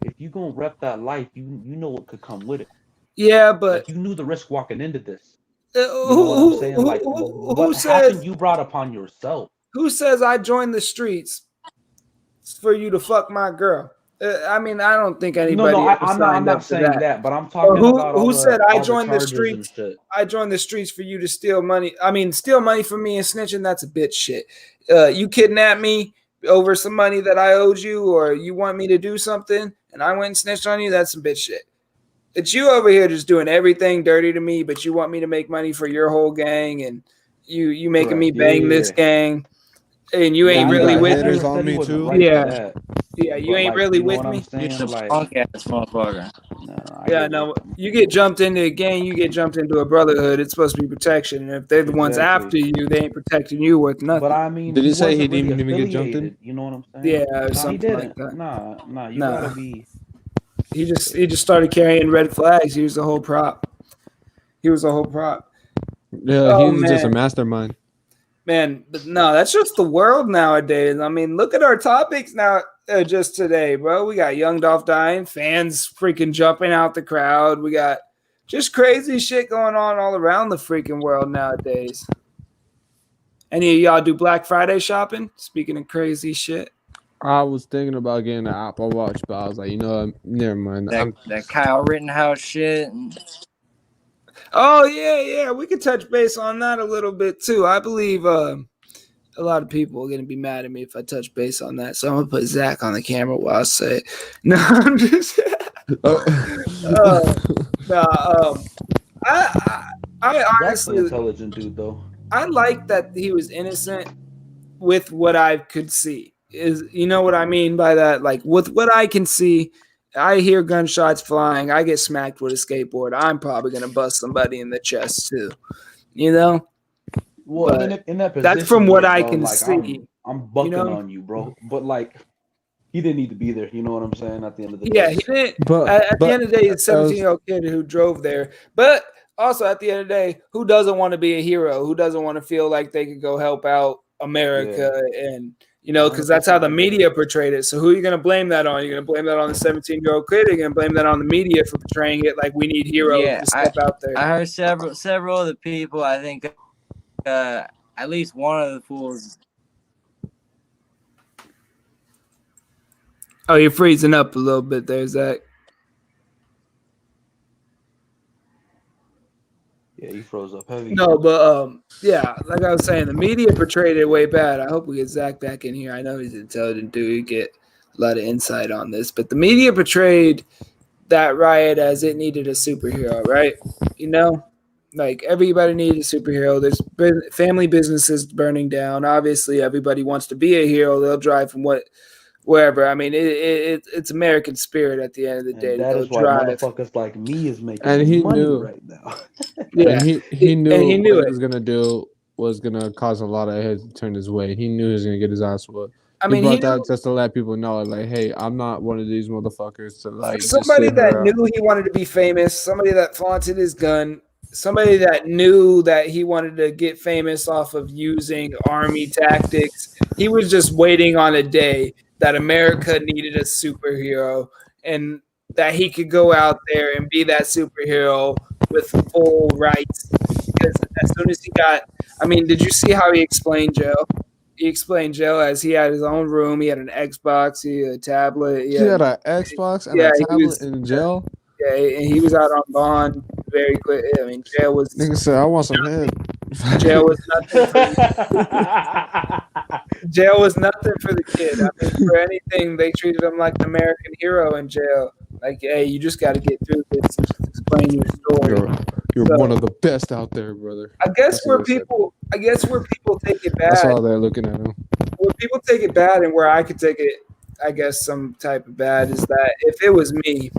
if you gonna rep that life, you know what could come with it.
Yeah, but
Like, you knew the risk walking into this. You know what I'm saying? Like, what happened? You brought upon yourself.
Who says I joined the streets for you to fuck my girl? I mean, I don't think anybody.
No,
ever
I'm
signed
not
up for
saying that, but I'm talking about
who said I
all
joined the
charges and
streets?
shit.
I joined the streets for you to steal money. I mean, steal money from me and snitching. That's a bitch shit. You kidnapped me over some money that I owed you, or you want me to do something, and I went and snitched on you. That's some bitch shit. It's you over here just doing everything dirty to me, but you want me to make money for your whole gang, and you making me bang this gang, and you ain't really
got
with
haters
me.
on me too.
Yeah, you ain't really with me.
You're a punk ass motherfucker.
Yeah, no, you get jumped into a gang, you get jumped into a brotherhood. It's supposed to be protection, and if they're the ones after you, they ain't protecting you with nothing.
But I mean,
Did he say he
wasn't
didn't
really
even get jumped in?
affiliated, you know what I'm saying?
Yeah, or
Nah, he
something
didn't.
like that.
Nah, you
Nah.
gotta be.
He just started carrying red flags. He was the whole prop.
Yeah,
Oh,
he was just a
man.
mastermind.
Man, but no, that's just the world nowadays. I mean, look at our topics now just today, bro. We got Young Dolph dying, fans freaking jumping out the crowd. We got just crazy shit going on all around the freaking world nowadays. Any of y'all do Black Friday shopping? Speaking of crazy shit.
I was thinking about getting an Apple Watch, but I was like, you know what? Never mind.
That Kyle Rittenhouse shit.
Oh, yeah. We could touch base on that a little bit, too. I believe a lot of people are going to be mad at me if I touch base on that. So I'm going to put Zach on the camera while I say it. No, I'm just... I
That's an
honestly...
intelligent dude, though.
I like that he was innocent with what I could see. You know what I mean by that? Like, with what I can see... I hear gunshots flying. I get smacked with a skateboard. I'm probably going to bust somebody in the chest too. You know?
Well, in that position,
that's from what I
bro,
can
like,
see.
I'm bucking
you know?
on you, bro. But like, he didn't need to be there. You know what I'm saying? At the end of the day.
Yeah, he didn't.
But-
at the
but-
end of the day, it's a 17-year-old kid who drove there. But also, at the end of the day, who doesn't want to be a hero? Who doesn't want to feel like they could go help out America and... You know, because that's how the media portrayed it. So who are you going to blame that on? You're going to blame that on the 17-year-old kid? Or you're going to blame that on the media for portraying it like we need heroes to step out there?
I heard several of the people. I think at least one of the fools.
Oh, you're freezing up a little bit there, Zach.
Yeah, he froze up heavy.
No, but yeah, like I was saying, the media portrayed it way bad. I hope we get Zach back in here. I know he's an intelligent dude. You get a lot of insight on this, but the media portrayed that riot as it needed a superhero, right? You know, like everybody needed a superhero. There's family businesses burning down. Obviously, everybody wants to be a hero. They'll drive from wherever. I mean, it's American spirit at the end of the day.
That is why motherfuckers like me is making money right now.
Yeah, and he knew what
it.
he was gonna do was gonna cause a lot of heads to turn his way. He knew he was gonna get his ass whooped.
I mean,
he brought that just to let people know, like, hey, I'm not one of these motherfuckers to like.
Somebody that knew he wanted to be famous, somebody that flaunted his gun, somebody that knew that he wanted to get famous off of using army tactics. He was just waiting on a day that America needed a superhero and that he could go out there and be that superhero with full rights. Because as soon as he got, I mean, did you see how he explained jail? He explained jail as he had his own room. He had an Xbox, he had a tablet.
He had an Xbox and a tablet in jail.
Yeah, and he was out on bond very quick. I mean, jail was.
Nigga said, "I want some head."
Jail was nothing. Jail was nothing for the kid. I mean, for anything, they treated him like an American hero in jail. Like, hey, you just got to get through this and just explain your story.
You're one of the best out there, brother.
I guess where people take it bad.
That's all they're looking at him.
Where people take it bad, and where I could take it, I guess some type of bad is that if it was me,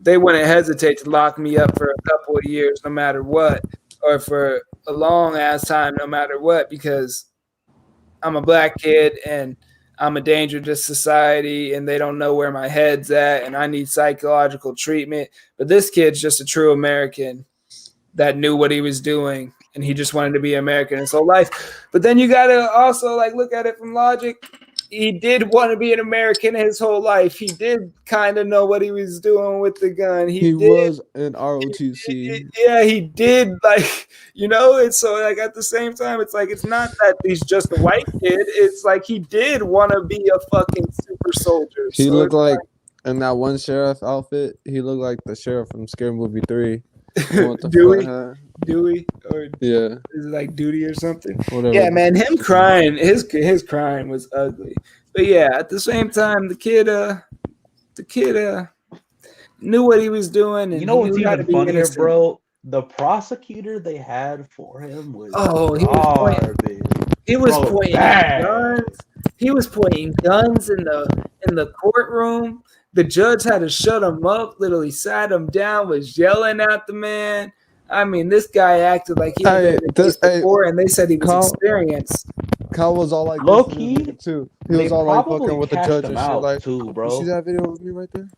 they wouldn't hesitate to lock me up for a couple of years, no matter what, or for a long ass time, no matter what, because I'm a black kid and I'm a danger to society and they don't know where my head's at and I need psychological treatment. But this kid's just a true American that knew what he was doing and he just wanted to be American his whole life. But then you got to also like look at it from logic. He did want to be an American his whole life. He did kind of know what he was doing with the gun.
He was an ROTC.
Yeah, he did. Like, you know, it's so like at the same time, it's like it's not that he's just a white kid. It's like he did want to be a fucking super soldier.
He
So
looked
it's
like in that one sheriff outfit. He looked like the sheriff from Scary Movie 3. What the
Dewey,
fuck, huh?
Dewey, or
Yeah,
is it like Duty or something?
whatever.
Yeah, man, him crying, his crying was ugly. But yeah, at the same time, the kid knew what he was doing, and
You know
he
what's
knew how to
even
be
funnier,
innocent.
bro? The prosecutor they had for him was
He was pointing,
garbage.
he was
Bro,
pointing
bad.
guns. He was pointing guns in the courtroom. The judge had to shut him up. Literally sat him down. Was yelling at the man. I mean, this guy acted like he had been in the case before, and they said he was
Carl-
experienced.
Kyle was all like
Low
this in
key,
the too. He
They
was all like
probably
fucking with the
cashed
judge
him
and shit.
out
Like,
too,
you
bro.
see that video of me right there?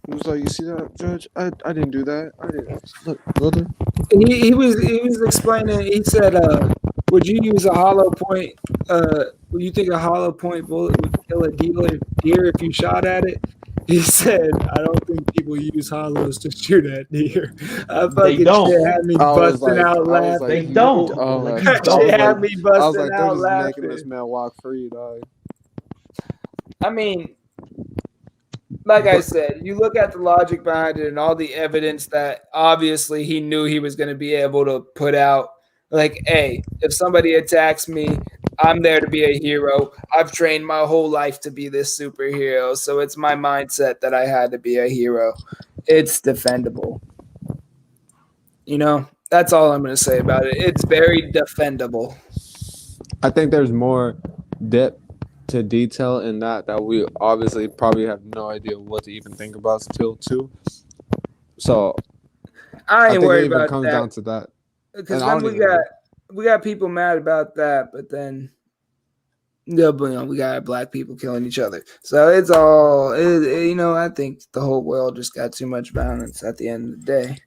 He was like, you see that, Judge? I didn't do that. I didn't. Look, brother.
He was explaining. He said, "Would you use a hollow point? Would you think a hollow point bullet would kill a deer if you shot at it?" He said, "I don't think people use hollows to shoot at deer." Fucking
don't.
shit had me
I was
busting
like-
out
I was
laughing.
like,
They
you-
don't.
Oh,
Like,
like,
they
I was
Shit had
like-
me
I was
busting
like, they're
out
just making
laughing.
this man walk free, dog.
I mean, like I said, you look at the logic behind it and all the evidence that obviously he knew he was going to be able to put out. Like, hey, if somebody attacks me, I'm there to be a hero. I've trained my whole life to be this superhero. So it's my mindset that I had to be a hero. It's defendable. You know, that's all I'm going to say about it. It's very defendable.
I think there's more depth to detail in that we obviously probably have no idea what to even think about still too. So
I ain't
think it
worried
even
about
comes
that.
down to that.
Because
And I
then
don't
we
even-
got people mad about that, but then we got black people killing each other. So it's all I think the whole world just got too much violence at the end of the day.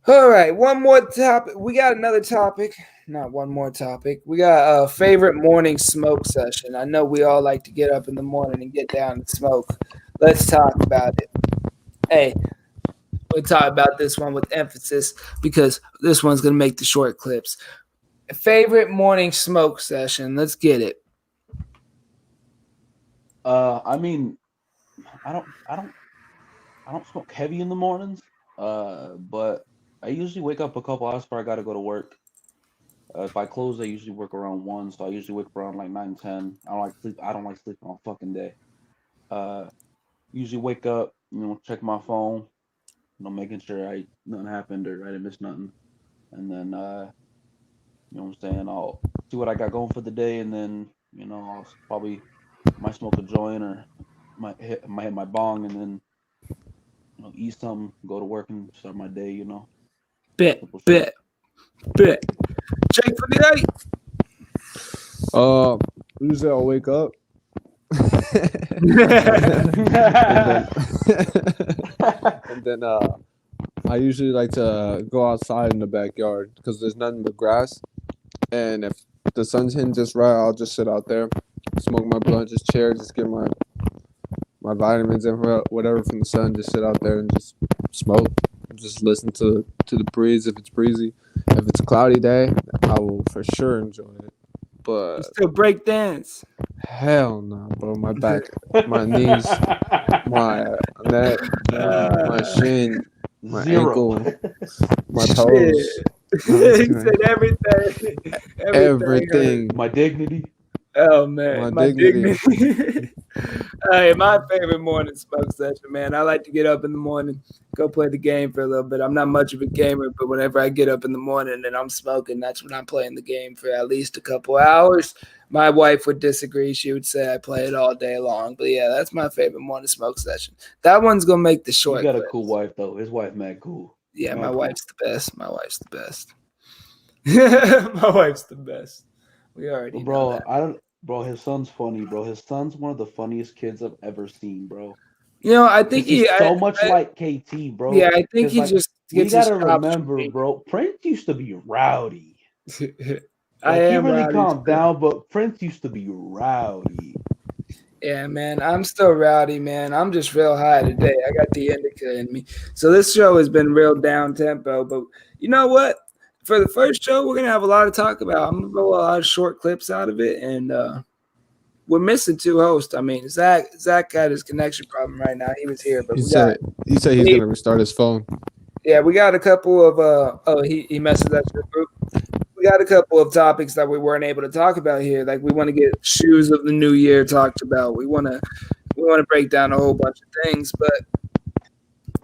All right, one more topic. We got another topic. Not one more topic. We got a favorite morning smoke session. I know we all like to get up in the morning and get down and smoke. Let's talk about it. Hey, we'll talk about this one with emphasis because this one's going to make the short clips. Favorite morning smoke session. Let's get it.
I mean, I don't smoke heavy in the mornings. But I usually wake up a couple hours before I gotta go to work. If I close, I usually work around 1, so I usually wake up around like 9, 10. I don't like sleeping on a fucking day. Usually wake up, check my phone, making sure nothing happened or I didn't miss nothing, and then you know what I'm saying, I'll see what I got going for the day, and then I'll probably might smoke a joint or might hit my bong, and then eat something, go to work, and start my day.
Bet. Jake for the night.
Usually I'll wake up. and then I usually like to go outside in the backyard because there's nothing but grass. And if the sun's hitting just right, I'll just sit out there, smoke my blunt, just chill, just get my vitamins and whatever from the sun. Just sit out there and just smoke. Just listen to the breeze if it's breezy. If it's a cloudy day, I will for sure enjoy it. But
Still break dance.
hell no, bro. My back, my knees, my neck, my shin, my
Zero.
ankle, my toes.
He said everything.
Everything.
My dignity.
Oh man,
My dignity.
Hey, my favorite morning smoke session, man. I like to get up in the morning, go play the game for a little bit. I'm not much of a gamer, but whenever I get up in the morning and I'm smoking, that's when I'm playing the game for at least a couple hours. My wife would disagree. She would say I play it all day long. But yeah, that's my favorite morning smoke session. That one's gonna make the short.
He got a
clips.
cool wife though. His wife mad cool.
Yeah,
Mad
my
cool.
wife's the best. My wife's the best. My wife's the best. We already know
Bro,
that.
Bro, his son's funny, bro. His son's one of the funniest kids I've ever seen, bro.
You know, I think
He's so
I-
much
I-
like KT, bro.
Yeah, I think
'Cause,
he
like,
just
we
gets his
gotta
chops
remember,
from me.
bro. Prince used to be rowdy.
I
Like, he
am
really
rowdy
calmed
still.
down, but Prince used to be rowdy.
Yeah, man, I'm still rowdy, man. I'm just real high today. I got the indica in me. So this show has been real down tempo, but you know what? For the first show, we're gonna have a lot to talk about. I'm gonna roll a lot of short clips out of it, and we're missing two hosts. I mean, Zach had his connection problem right now. He was here, but
He
we got
said he's gonna restart his phone.
yeah, we got a couple of he messaged us in the group. We got a couple of topics that we weren't able to talk about here. Like we want to get shoes of the new year talked about. We want to break down a whole bunch of things, but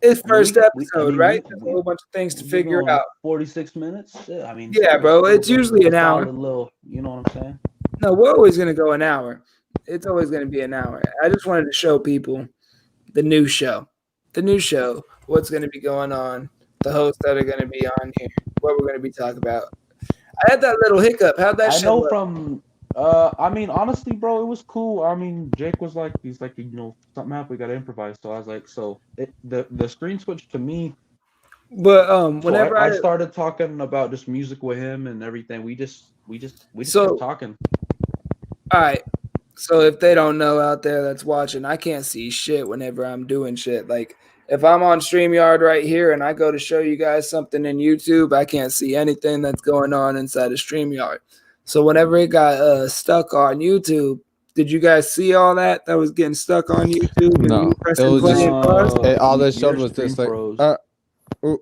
it's first episode, right? There's a whole bunch of things to figure out.
46 minutes. Shit, I mean,
Yeah, bro, it's usually an hour.
solid little, you know what I'm saying?
No, we're always gonna go an hour. It's always gonna be an hour. I just wanted to show people the new show, what's gonna be going on, the hosts that are gonna be on here, what we're gonna be talking about. I had that little hiccup. How'd that
I
show
know
look?
from I mean, honestly, bro, it was cool. I mean, Jake was like, he's like, you know, something happened, we gotta improvise. So I was like, the screen switch to me.
But
So
whenever
I started talking about just music with him and everything, we just
So-
kept talking.
all right. So if they don't know out there that's watching, I can't see shit whenever I'm doing shit. Like if I'm on StreamYard right here and I go to show you guys something in YouTube, I can't see anything that's going on inside of StreamYard. So whenever it got stuck on YouTube, did you guys see all that was getting stuck on YouTube? And
No,
you pressing
it was
play
just-
and pause?
Hey, all that
Your
showed was
stream
just like,
froze.
ooh.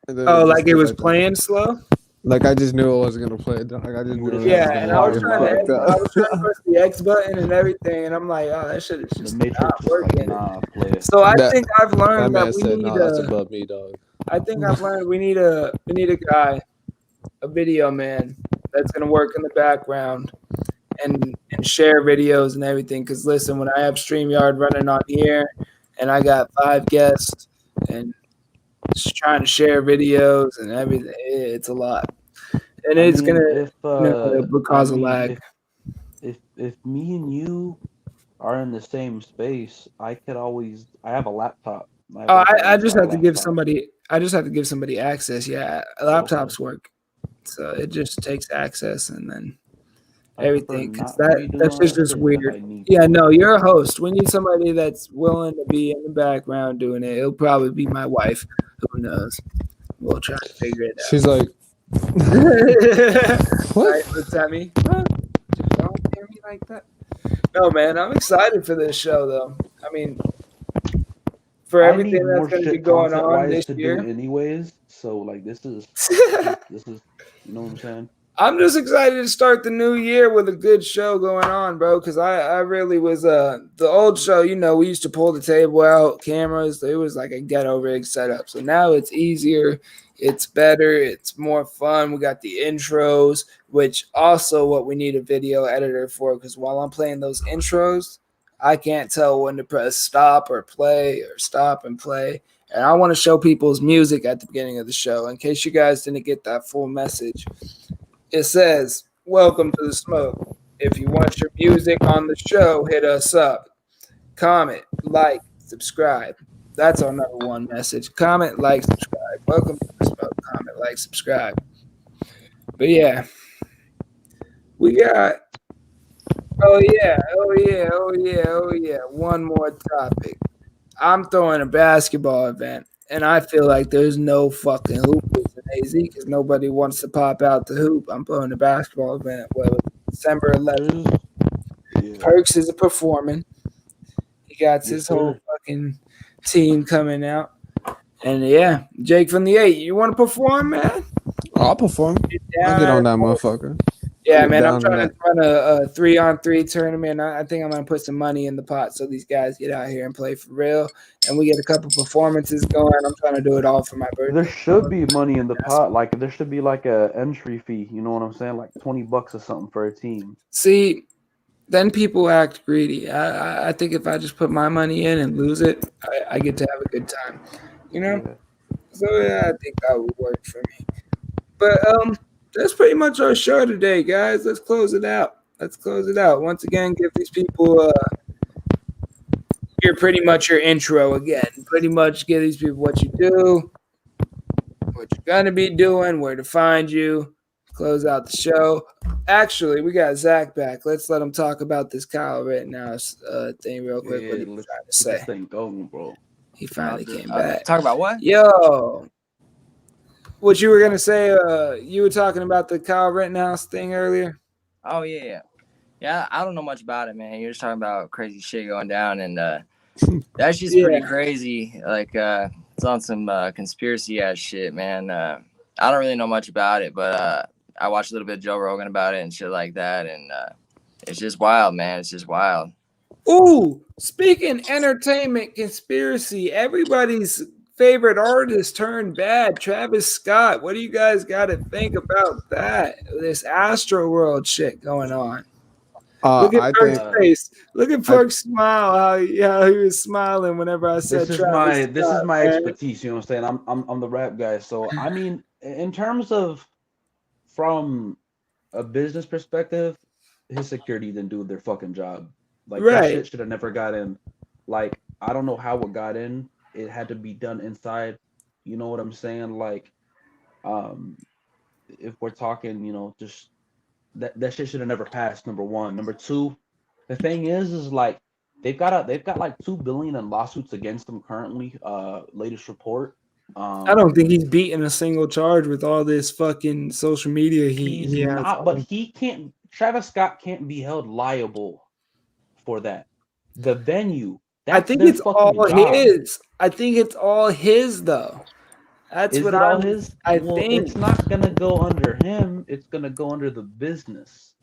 And then
Oh,
just
like it was
like that.
playing slow?
Like I just knew I wasn't gonna play it. Like I just knew. it was
Yeah,
gonna
and I was
be
trying
fucked
to
up.
press the X button and everything, and I'm like, oh, that shit is
The
just
Matrix
not
was like,
working.
nah, play it.
So I
That-
think I've
That
learned
man
that we
said,
need
"No, that's
a.
above me, dog."
I think I've learned we need a guy, a video man that's gonna work in the background and share videos and everything. Cause listen, when I have StreamYard running on here and I got 5 guests and just trying to share videos and everything, it's a lot. And it's
mean,
gonna
if,
it will cause
I
a
mean,
lag.
If me and you are in the same space, I have a laptop.
Oh, I just have to give somebody access. Yeah, laptops work. So it just takes access and then everything. 'Cause that's just weird. Yeah, no, you're a host. We need somebody that's willing to be in the background doing it. It'll probably be my wife. Who knows? We'll try to figure it
She's like,
out.
"What?"
Right, looks at me. Huh? Just don't hear me like that. No, man, I'm excited for this show, though. I mean, for everything that's going to be going on this year.
anyways. So like, this is you know what I'm saying?
I'm just excited to start the new year with a good show going on, bro. Because I really was the old show. You know, we used to pull the table out, cameras. It was like a ghetto rig setup. So now it's easier, it's better, it's more fun. We got the intros, which also what we need a video editor for. Because while I'm playing those intros, I can't tell when to press stop or play or stop and play. And I want to show people's music at the beginning of the show in case you guys didn't get that full message. It says, "Welcome to the smoke. If you want your music on the show, hit us up. Comment, like, subscribe." That's our number one message. Comment, like, subscribe. Welcome to the smoke. Comment, like, subscribe. But yeah, we got. Oh yeah. One more topic. I'm throwing a basketball event, and I feel like there's no fucking hoopers in AZ because nobody wants to pop out the hoop. I'm throwing a basketball event. Well, December 11th.
Yeah.
Perks is performing. He got
Yes,
his whole
sir.
fucking team coming out. And yeah, Jake from the 8, you want to perform, man?
I'll perform. I'll get on that motherfucker.
Yeah,
Get
man, I'm
down
trying
on
to run a 3-on-3 tournament. I think I'm gonna put some money in the pot so these guys get out here and play for real, and we get a couple performances going. I'm trying to do it all for my
There
birthday.
should be money in the pot. Like there should be like a entry fee. You know what I'm saying? Like $20 or something for a team.
See, then people act greedy. I think if I just put my money in and lose it, I get to have a good time. You know?
Yeah.
So yeah, I think that would work for me. But that's pretty much our show today, guys. Let's close it out. Once again, give these people pretty much your intro again. Pretty much give these people what you do, what you're gonna be doing, where to find you. Close out the show. Actually, we got Zach back. Let's let him talk about this Kyle Rittenhouse thing real quick.
Yeah,
what he
let's
trying to
get
say?
this thing going, bro.
He finally came back.
Talk about what?
Yo, what you were gonna say? You were talking about the Kyle Rittenhouse thing earlier.
Oh yeah. I don't know much about it, man. You're just talking about crazy shit going down, and that's just pretty crazy. Like it's on some conspiracy ass shit, man. I don't really know much about it, but I watched a little bit of Joe Rogan about it and shit like that, and it's just wild, man. It's just wild.
Ooh, speaking entertainment conspiracy, everybody's favorite artist turned bad, Travis Scott. What do you guys got to think about that? This Astro World shit going on. Look at Perk's face. Look at Perk's smile. How he was smiling whenever I said
this is my expertise. You know what I'm saying? I'm the rap guy. So I mean, in terms of from a business perspective, his security didn't do their fucking job. Like that shit should have never got in. Like I don't know how it got in. It had to be done inside. You know what I'm saying? Like, if we're talking, you know, just that shit should have never passed. Number one. Number two, the thing is like they've got like $2 billion in lawsuits against them currently. Latest report.
I don't think he's beaten a single charge with all this fucking social media.
He's not, but he can't. Travis Scott can't be held liable for that. The venue.
I think it's all his. I think it's all his though. That's what I think
it's not gonna go under him. It's gonna go under the business.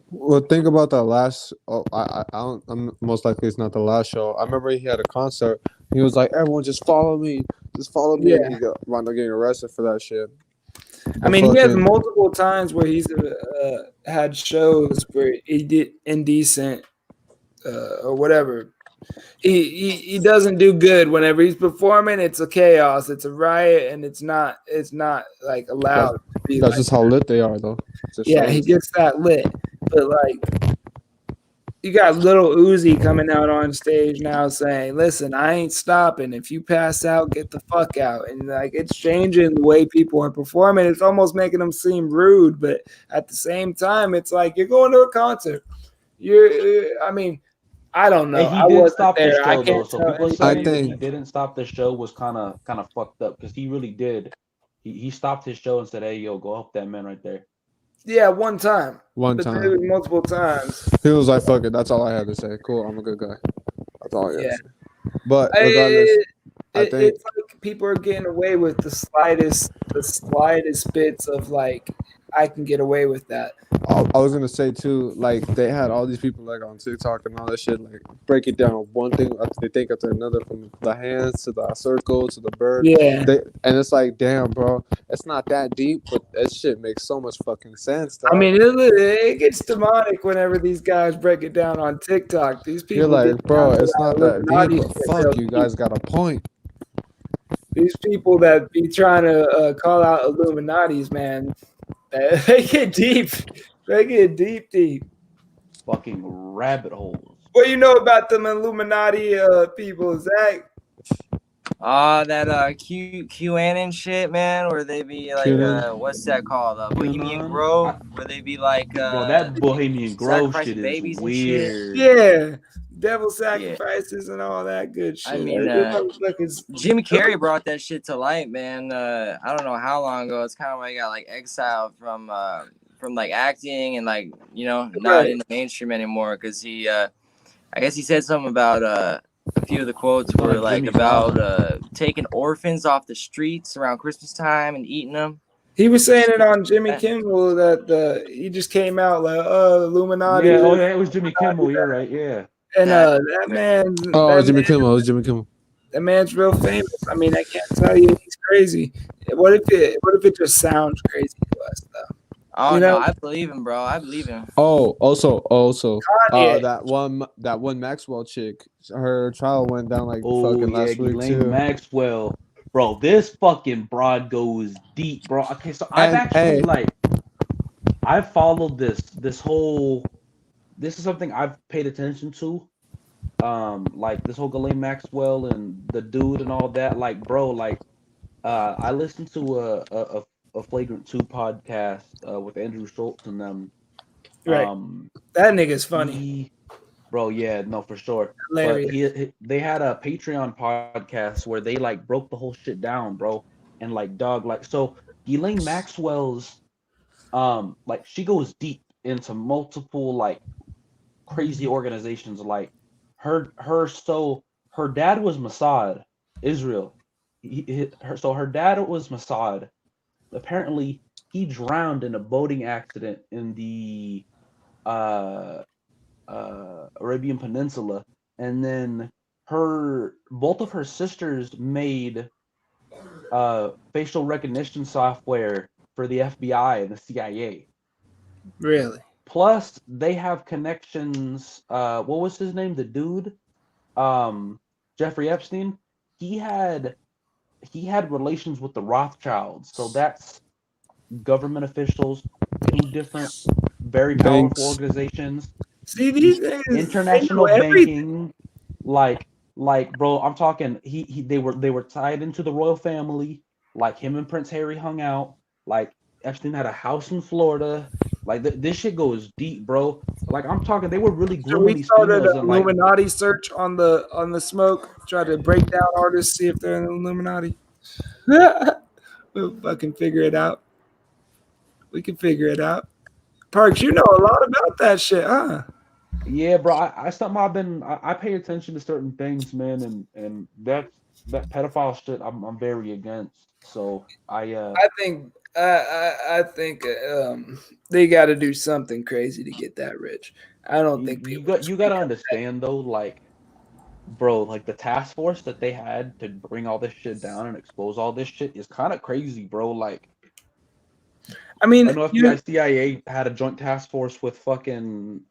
Well, think about that last. I'm most likely it's not the last show. I remember he had a concert. He was like, "Everyone, just follow me. Just follow me."
Yeah.
And he wound up getting arrested for that shit.
I mean, he has multiple times where he's had shows where he did indecent or whatever. He doesn't do good whenever he's performing. It's a chaos. It's a riot, and it's not like allowed to be.
That's just how lit they are, though.
Yeah, he gets that lit, but like you got Little Uzi coming out on stage now saying, "Listen, I ain't stopping. If you pass out, get the fuck out." And like it's changing the way people are performing. It's almost making them seem rude, but at the same time, it's like you're going to a concert. I don't know.
And he did stop the show,
I
though. So people saying
think
he didn't stop the show was kind of fucked up because he really did. He stopped his show and said, "Hey, yo, go help that man right there."
Yeah, one time.
One
but
time.
It was multiple times.
He was like, "Fuck it." That's all I had to say. Cool. I'm a good guy. That's all I had to say. But
regardless,
I think
it's like people are getting away with the slightest bits of like, I can get away with that.
I was gonna say too, like they had all these people like on TikTok and all that shit, like break it down one thing they think after another, from the hands to the circle to the bird.
Yeah.
And it's like, damn, bro, it's not that deep, but that shit makes so much fucking sense. Dog.
I mean, it gets demonic whenever these guys break it down on TikTok. These people,
you're like, bro, it's not that deep, but fuck, you guys got a point.
These people that be trying to call out Illuminatis, man, they get deep. They get deep.
Fucking rabbit holes.
What you know about them Illuminati people, Zach?
That QAnon shit, man, where they be like, what's that called? Bohemian Grove, where they be like,
bro, that Bohemian Grove shit is weird.
Yeah, devil sacrifices and all that good shit.
I mean, Jim Carrey brought that shit to light, man. I don't know how long ago. It's kind of like he got like exiled from like acting and like, you know, not in the mainstream anymore because he, I guess he said something about a few of the quotes were like about taking orphans off the streets around Christmas time and eating them.
He was saying it on Jimmy Kimmel that he just came out like, Illuminati.
Yeah, oh yeah, it was Jimmy Kimmel. You're right. Yeah.
And that man.
Oh, Jimmy Kimmel. It was Jimmy Kimmel.
That man's real famous. I mean, I can't tell you he's crazy. What if it just sounds crazy to us though?
Oh
You know?
no, I believe him, bro. I believe him.
Oh, also,
Kanye.
that one Maxwell chick, her trial went down like
Oh
fucking
yeah,
last week
Ghislaine
too.
Maxwell. Bro, this fucking broad goes deep, bro. Okay, so I've
And,
actually
hey.
I've followed this whole. This is something I've paid attention to. Like this whole Ghislaine Maxwell and the dude and all that. Like, bro, like, I listened to a Flagrant 2 podcast with Andrew Schultz and them.
Right. That nigga's funny.
Bro, yeah, no, for sure.
Hilarious.
But they had a Patreon podcast where they like broke the whole shit down, bro. And like, dog, like, so Ghislaine Maxwell's, like, she goes deep into multiple like crazy organizations. Like, her dad was Mossad, Israel. Her dad was Mossad. Apparently, he drowned in a boating accident in the Arabian Peninsula, and then both of her sisters made facial recognition software for the FBI and the CIA.
Really?
Plus, they have connections. What was his name? The dude, Jeffrey Epstein. He had relations with the Rothschilds, so that's government officials, 2 different very powerful
Banks.
organizations.
See these things.
International banking, like bro, I'm talking. They were tied into the royal family. Like, him and Prince Harry hung out. Like, Epstein had a house in Florida. Like, this shit goes deep, bro. Like, I'm talking. They were really
So
grooming
we
these
started
females
an
and like.
Illuminati search on the smoke. Try to break down artists, see if they're in the Illuminati. We'll fucking figure it out. We can figure it out. Parks, you know a lot about that shit, huh?
Yeah, bro. I pay attention to certain things, man, and that pedophile shit I'm very against. So
I think they got to do something crazy to get that rich. I don't think
you
people.
got to understand though, like, bro, like the task force that they had to bring all this shit down and expose all this shit is kind of crazy, bro. Like,
I mean,
I know FBI, CIA had a joint task force with fucking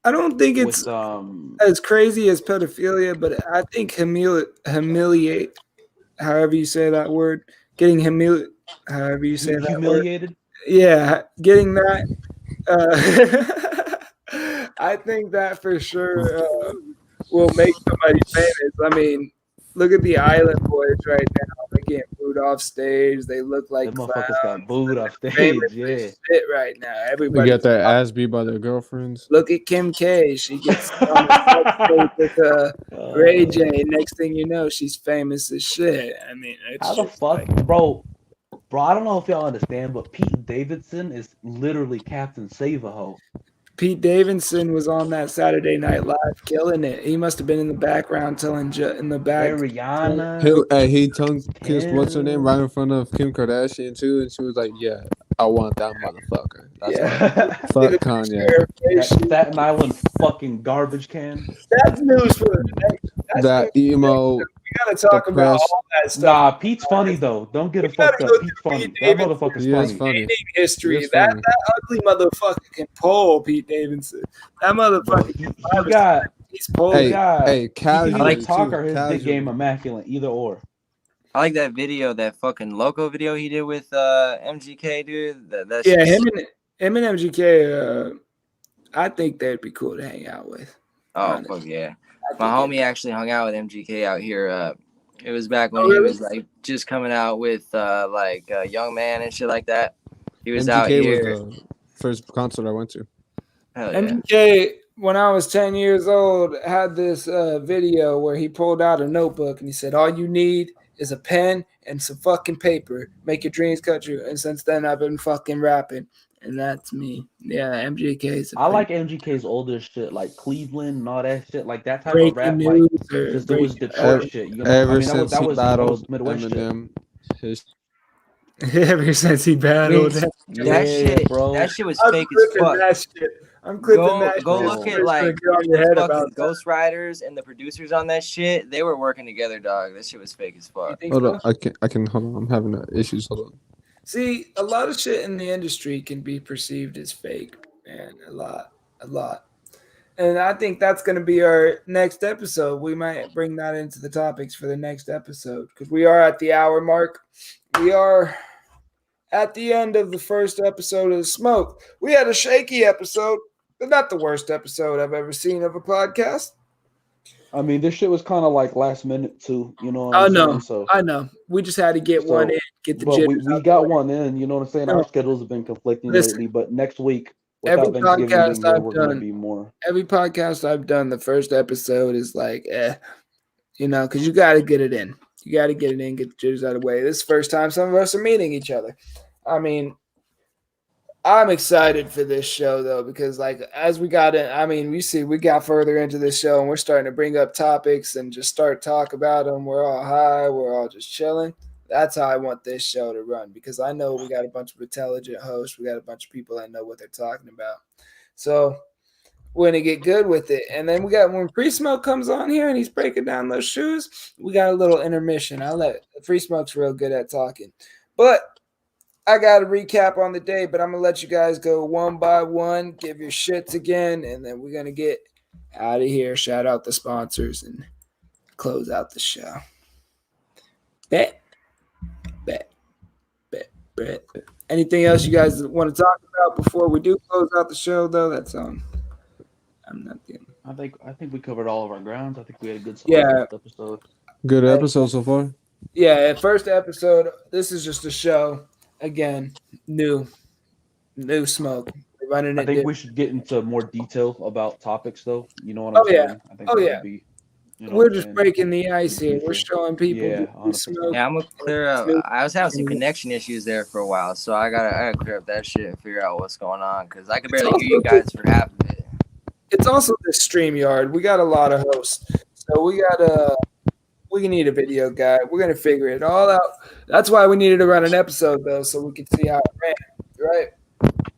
I don't think it's as crazy as pedophilia, but I think humiliate, however you say that word, getting however you say that
humiliated.
Word. Yeah, getting that. I think that for sure will make somebody famous. I mean, look at the Island Boys right now. They're getting booed off stage. They look like
The motherfuckers
clowns.
got booed off stage.
Famous
Yeah.
as shit right now.
They
Everybody
get their ass beat by their girlfriends.
look at Kim K. She gets on the stage with Ray J. Next thing you know, she's famous as shit. I mean, it's
How the
just
fuck,
like,
bro? I don't know if y'all understand, but Pete Davidson is literally Captain Save-A-Ho.
Pete Davidson was on that Saturday Night Live, killing it. He must have been in the background telling in the back.
Rihanna.
He tongue kissed what's her name right in front of Kim Kardashian too, and she was like, "Yeah, I want that motherfucker." That's
Yeah.
fuck Kanye.
That Staten Island fucking garbage can.
That's news for the nation. That's
That
news for the
emo.
nation. We gotta talk about
depressed-
all that stuff.
Nah, Pete's funny though. Don't get it
You gotta
fucked up.
go
Pete's
through
funny.
Pete
That
Davidson.
motherfucker's
He is
funny.
funny.
Dating history.
He is
That
funny.
ugly motherfucker can pull Pete Davidson. That
Bro,
motherfucker.
he got.
He's pulling.
Hey,
got-
hey,
He
casually
can either
too.
talk or his dick
Casually.
game immaculate. Either or.
I like that video, that fucking Loco video he did with MGK, dude. That's
Yeah, him and MGK. I think they'd be cool to hang out with.
Oh fuck yeah.
I think
My
they'd-
homie actually hung out with MGK out here. It was back when
Oh,
he
really?
was like just coming out with like Young Man and shit like that. He was out
MGK
here.
was the first concert I went to.
Hell yeah.
MGK, when I was 10 years old, had this video where he pulled out a notebook and he said, "All you need is a pen and some fucking paper. Make your dreams come true." And since then, I've been fucking rapping. And that's me. Yeah, MGK's.
I like MGK's older shit, like Cleveland and all that shit, like that type
breaking
of rap.
news.
Like,
Or
just it was
breaking-
Detroit shit. You know,
Ever
I mean,
since
that
he
was
battled
Midwest shit.
Eminem, his
Ever since he battled,
That
Yeah,
shit,
bro.
that shit was
I'm
fake as
clipping
fuck.
that shit. I'm clipping
Go
that.
go
shit.
look
Bro.
at
It's gonna
like
get on your head
the
about
fucking Ghost Riders and the producers on that shit. They were working together, dog. That shit was fake as
You
fuck.
think
Hold
so?
on, I can hold on. I'm having issues. Hold on.
See, a lot of shit in the industry can be perceived as fake, man. A lot. And I think that's going to be our next episode. We might bring that into the topics for the next episode because we are at the hour mark. We are at the end of the first episode of The Smoke. We had a shaky episode, but not the worst episode I've ever seen of a podcast.
I mean, this shit was kind of like last minute too. You know what
I
I'm
know.
saying? So,
I know. We just had to get one in, get the
but
jitters
we
out
got
the way.
one in. You know what I'm saying?
No.
Our schedules have been conflicting
Listen,
lately, but next week,
every
without Thanksgiving
podcast
being here,
I've
we're gonna
done,
be more.
every podcast I've done, the first episode is like, because you got to get it in. You got to get it in, get the jitters out of the way. This is the first time some of us are meeting each other. I mean, I'm excited for this show though, because like as we got in, I mean, we got further into this show and we're starting to bring up topics and just start talk about them. We're all high, we're all just chilling. That's how I want this show to run because I know we got a bunch of intelligent hosts. We got a bunch of people that know what they're talking about. So we're gonna get good with it. And then we got when Free Smoke comes on here and he's breaking down those shoes, we got a little intermission. I'll let Free Smoke's real good at talking. But I got a recap on the day, but I'm going to let you guys go one by one, give your shits again, and then we're going to get out of here. Shout out the sponsors and close out the show. Bet. Anything else you guys want to talk about before we do close out the show, though? That's I'm not the
I think we covered all of our grounds. I think we had a good
Yeah.
episode.
Good episode so far.
Yeah, first episode. This is just a show. Again, new Smoke. We're running
I
it.
think we should get into more detail about topics, though. You know what I'm saying? I think
Oh,
that
yeah.
would be. You know
We're
what I'm
just
saying?
breaking the ice here. We're showing people
Yeah,
that we
100%.
smoke.
Yeah, I'm gonna clear up. I was having some connection issues there for a while, so I gotta clear up that shit and figure out what's going on because I could barely hear you guys for half of it.
It's also the StreamYard. We got a lot of hosts, so we need a video guy. We're gonna figure it all out. That's why we needed to run an episode though, so we could see how it ran. Right?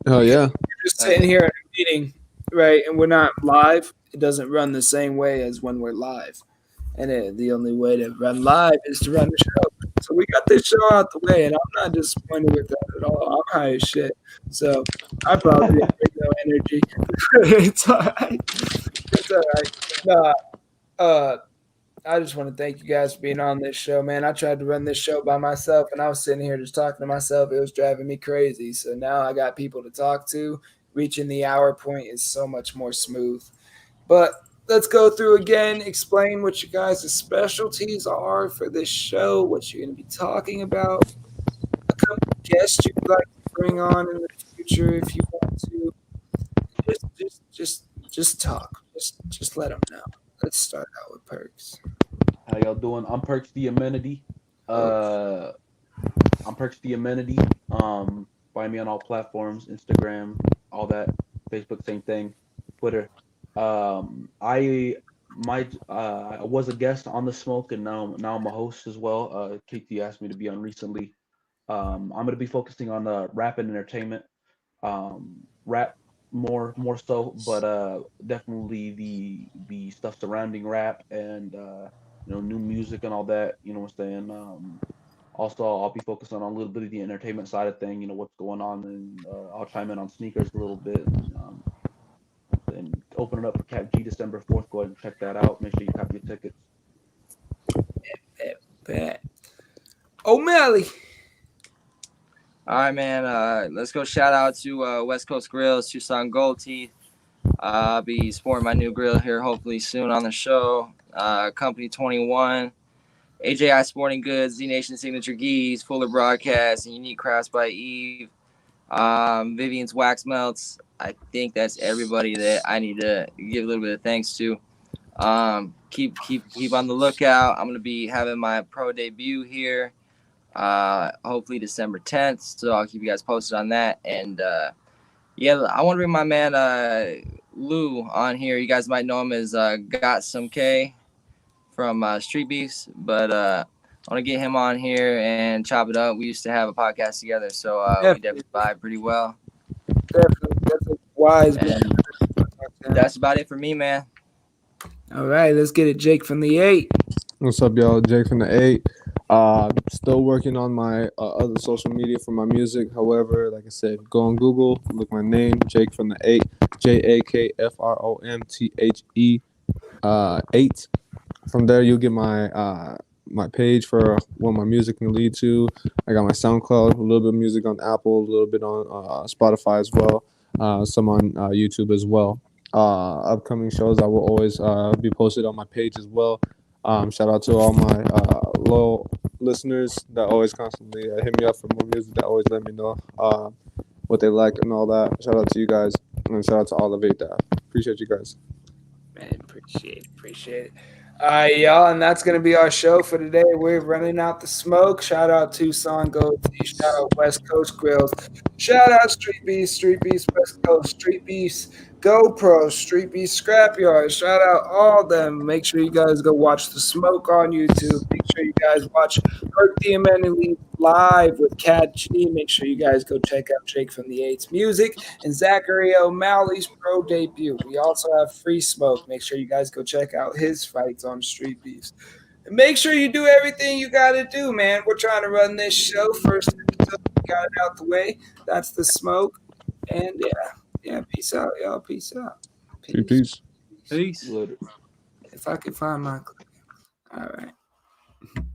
Oh yeah.
We're just sitting here in a meeting, right? And we're not live. It doesn't run the same way as when we're live. And the only way to run live is to run the show. So we got this show out the way, and I'm not disappointed with that at all. I'm high as shit. So I probably didn't bring no energy. It's all right. It's all right. No, I just want to thank you guys for being on this show, man. I tried to run this show by myself, and I was sitting here just talking to myself. It was driving me crazy. So now I got people to talk to. Reaching the hour point is so much more smooth. But let's go through again, explain what you guys' specialties are for this show, what you're going to be talking about, a couple of guests you'd like to bring on in the future if you want to. Just talk. Just let them know. Let's start out with Perks.
How y'all doing? I'm Perks the Amenity. I'm Perks the Amenity. Find me on all platforms, Instagram, all that, Facebook, same thing, Twitter. I was a guest on The Smoke, and now I'm a host as well. KT asked me to be on recently. I'm gonna be focusing on rap and entertainment, rap more so, but definitely the stuff surrounding rap and new music and all that. You know what I'm saying? Also, I'll be focusing on a little bit of the entertainment side of thing. You know what's going on, and I'll chime in on sneakers a little bit. And open it up for Cap G December 4th. Go ahead and check that out. Make sure you copy your tickets.
Bet. O'Malley.
All right, man. Let's go. Shout out to West Coast Grills, Tucson Gold Teeth. I'll be sporting my new grill here hopefully soon on the show. Company 21, AJI Sporting Goods, Z Nation Signature Geese, Fuller Broadcast, and Unique Crafts by Eve. Vivian's Wax Melts. I think that's everybody that I need to give a little bit of thanks to. Keep on the lookout. I'm gonna be having my pro debut here, hopefully December 10th. So I'll keep you guys posted on that. And yeah, I want to bring my man Lou on here. You guys might know him as Got Some K from Street Beefs, but I want to get him on here and chop it up. We used to have a podcast together, so we definitely vibe pretty well.
Definitely. That's a wise man.
And that's about it for me, man.
All right, let's get it. Jake from the 8.
What's up, y'all? Jake from the 8. Still working on my other social media for my music. However, like I said, go on Google, look my name, Jake from the 8, JAKFROMTHE 8. From there, you'll get my my page for what my music can lead to. I got my SoundCloud, a little bit of music on Apple, a little bit on Spotify as well, some on YouTube as well. Upcoming shows I will always be posted on my page as well. Shout out to all my loyal listeners that always constantly hit me up for more music, that always let me know what they like and all that. Shout out to you guys, and shout out to all of it. Appreciate you guys.
Man, appreciate it. All right, y'all, and that's going to be our show for today. We're running out the smoke. Shout out Tucson Gold Tea. Shout out West Coast Grills. Shout out Street Beast, West Coast, Street Beast, GoPro, Street Beast Scrapyard. Shout out all of them. Make sure you guys go watch The Smoke on YouTube. Make sure you guys watch Perk the Amenity live with Cat G. Make sure you guys go check out Jake from the 8's music and Zachary O'Malley's pro debut. We also have Free Smoke. Make sure you guys go check out his fights on Street Beefs. And make sure you do everything you got to do, man. We're trying to run this show. First episode, we got it out the way. That's The Smoke. And yeah, peace out, y'all. Peace out.
Peace.
Peace.
If I could find my clip. All right.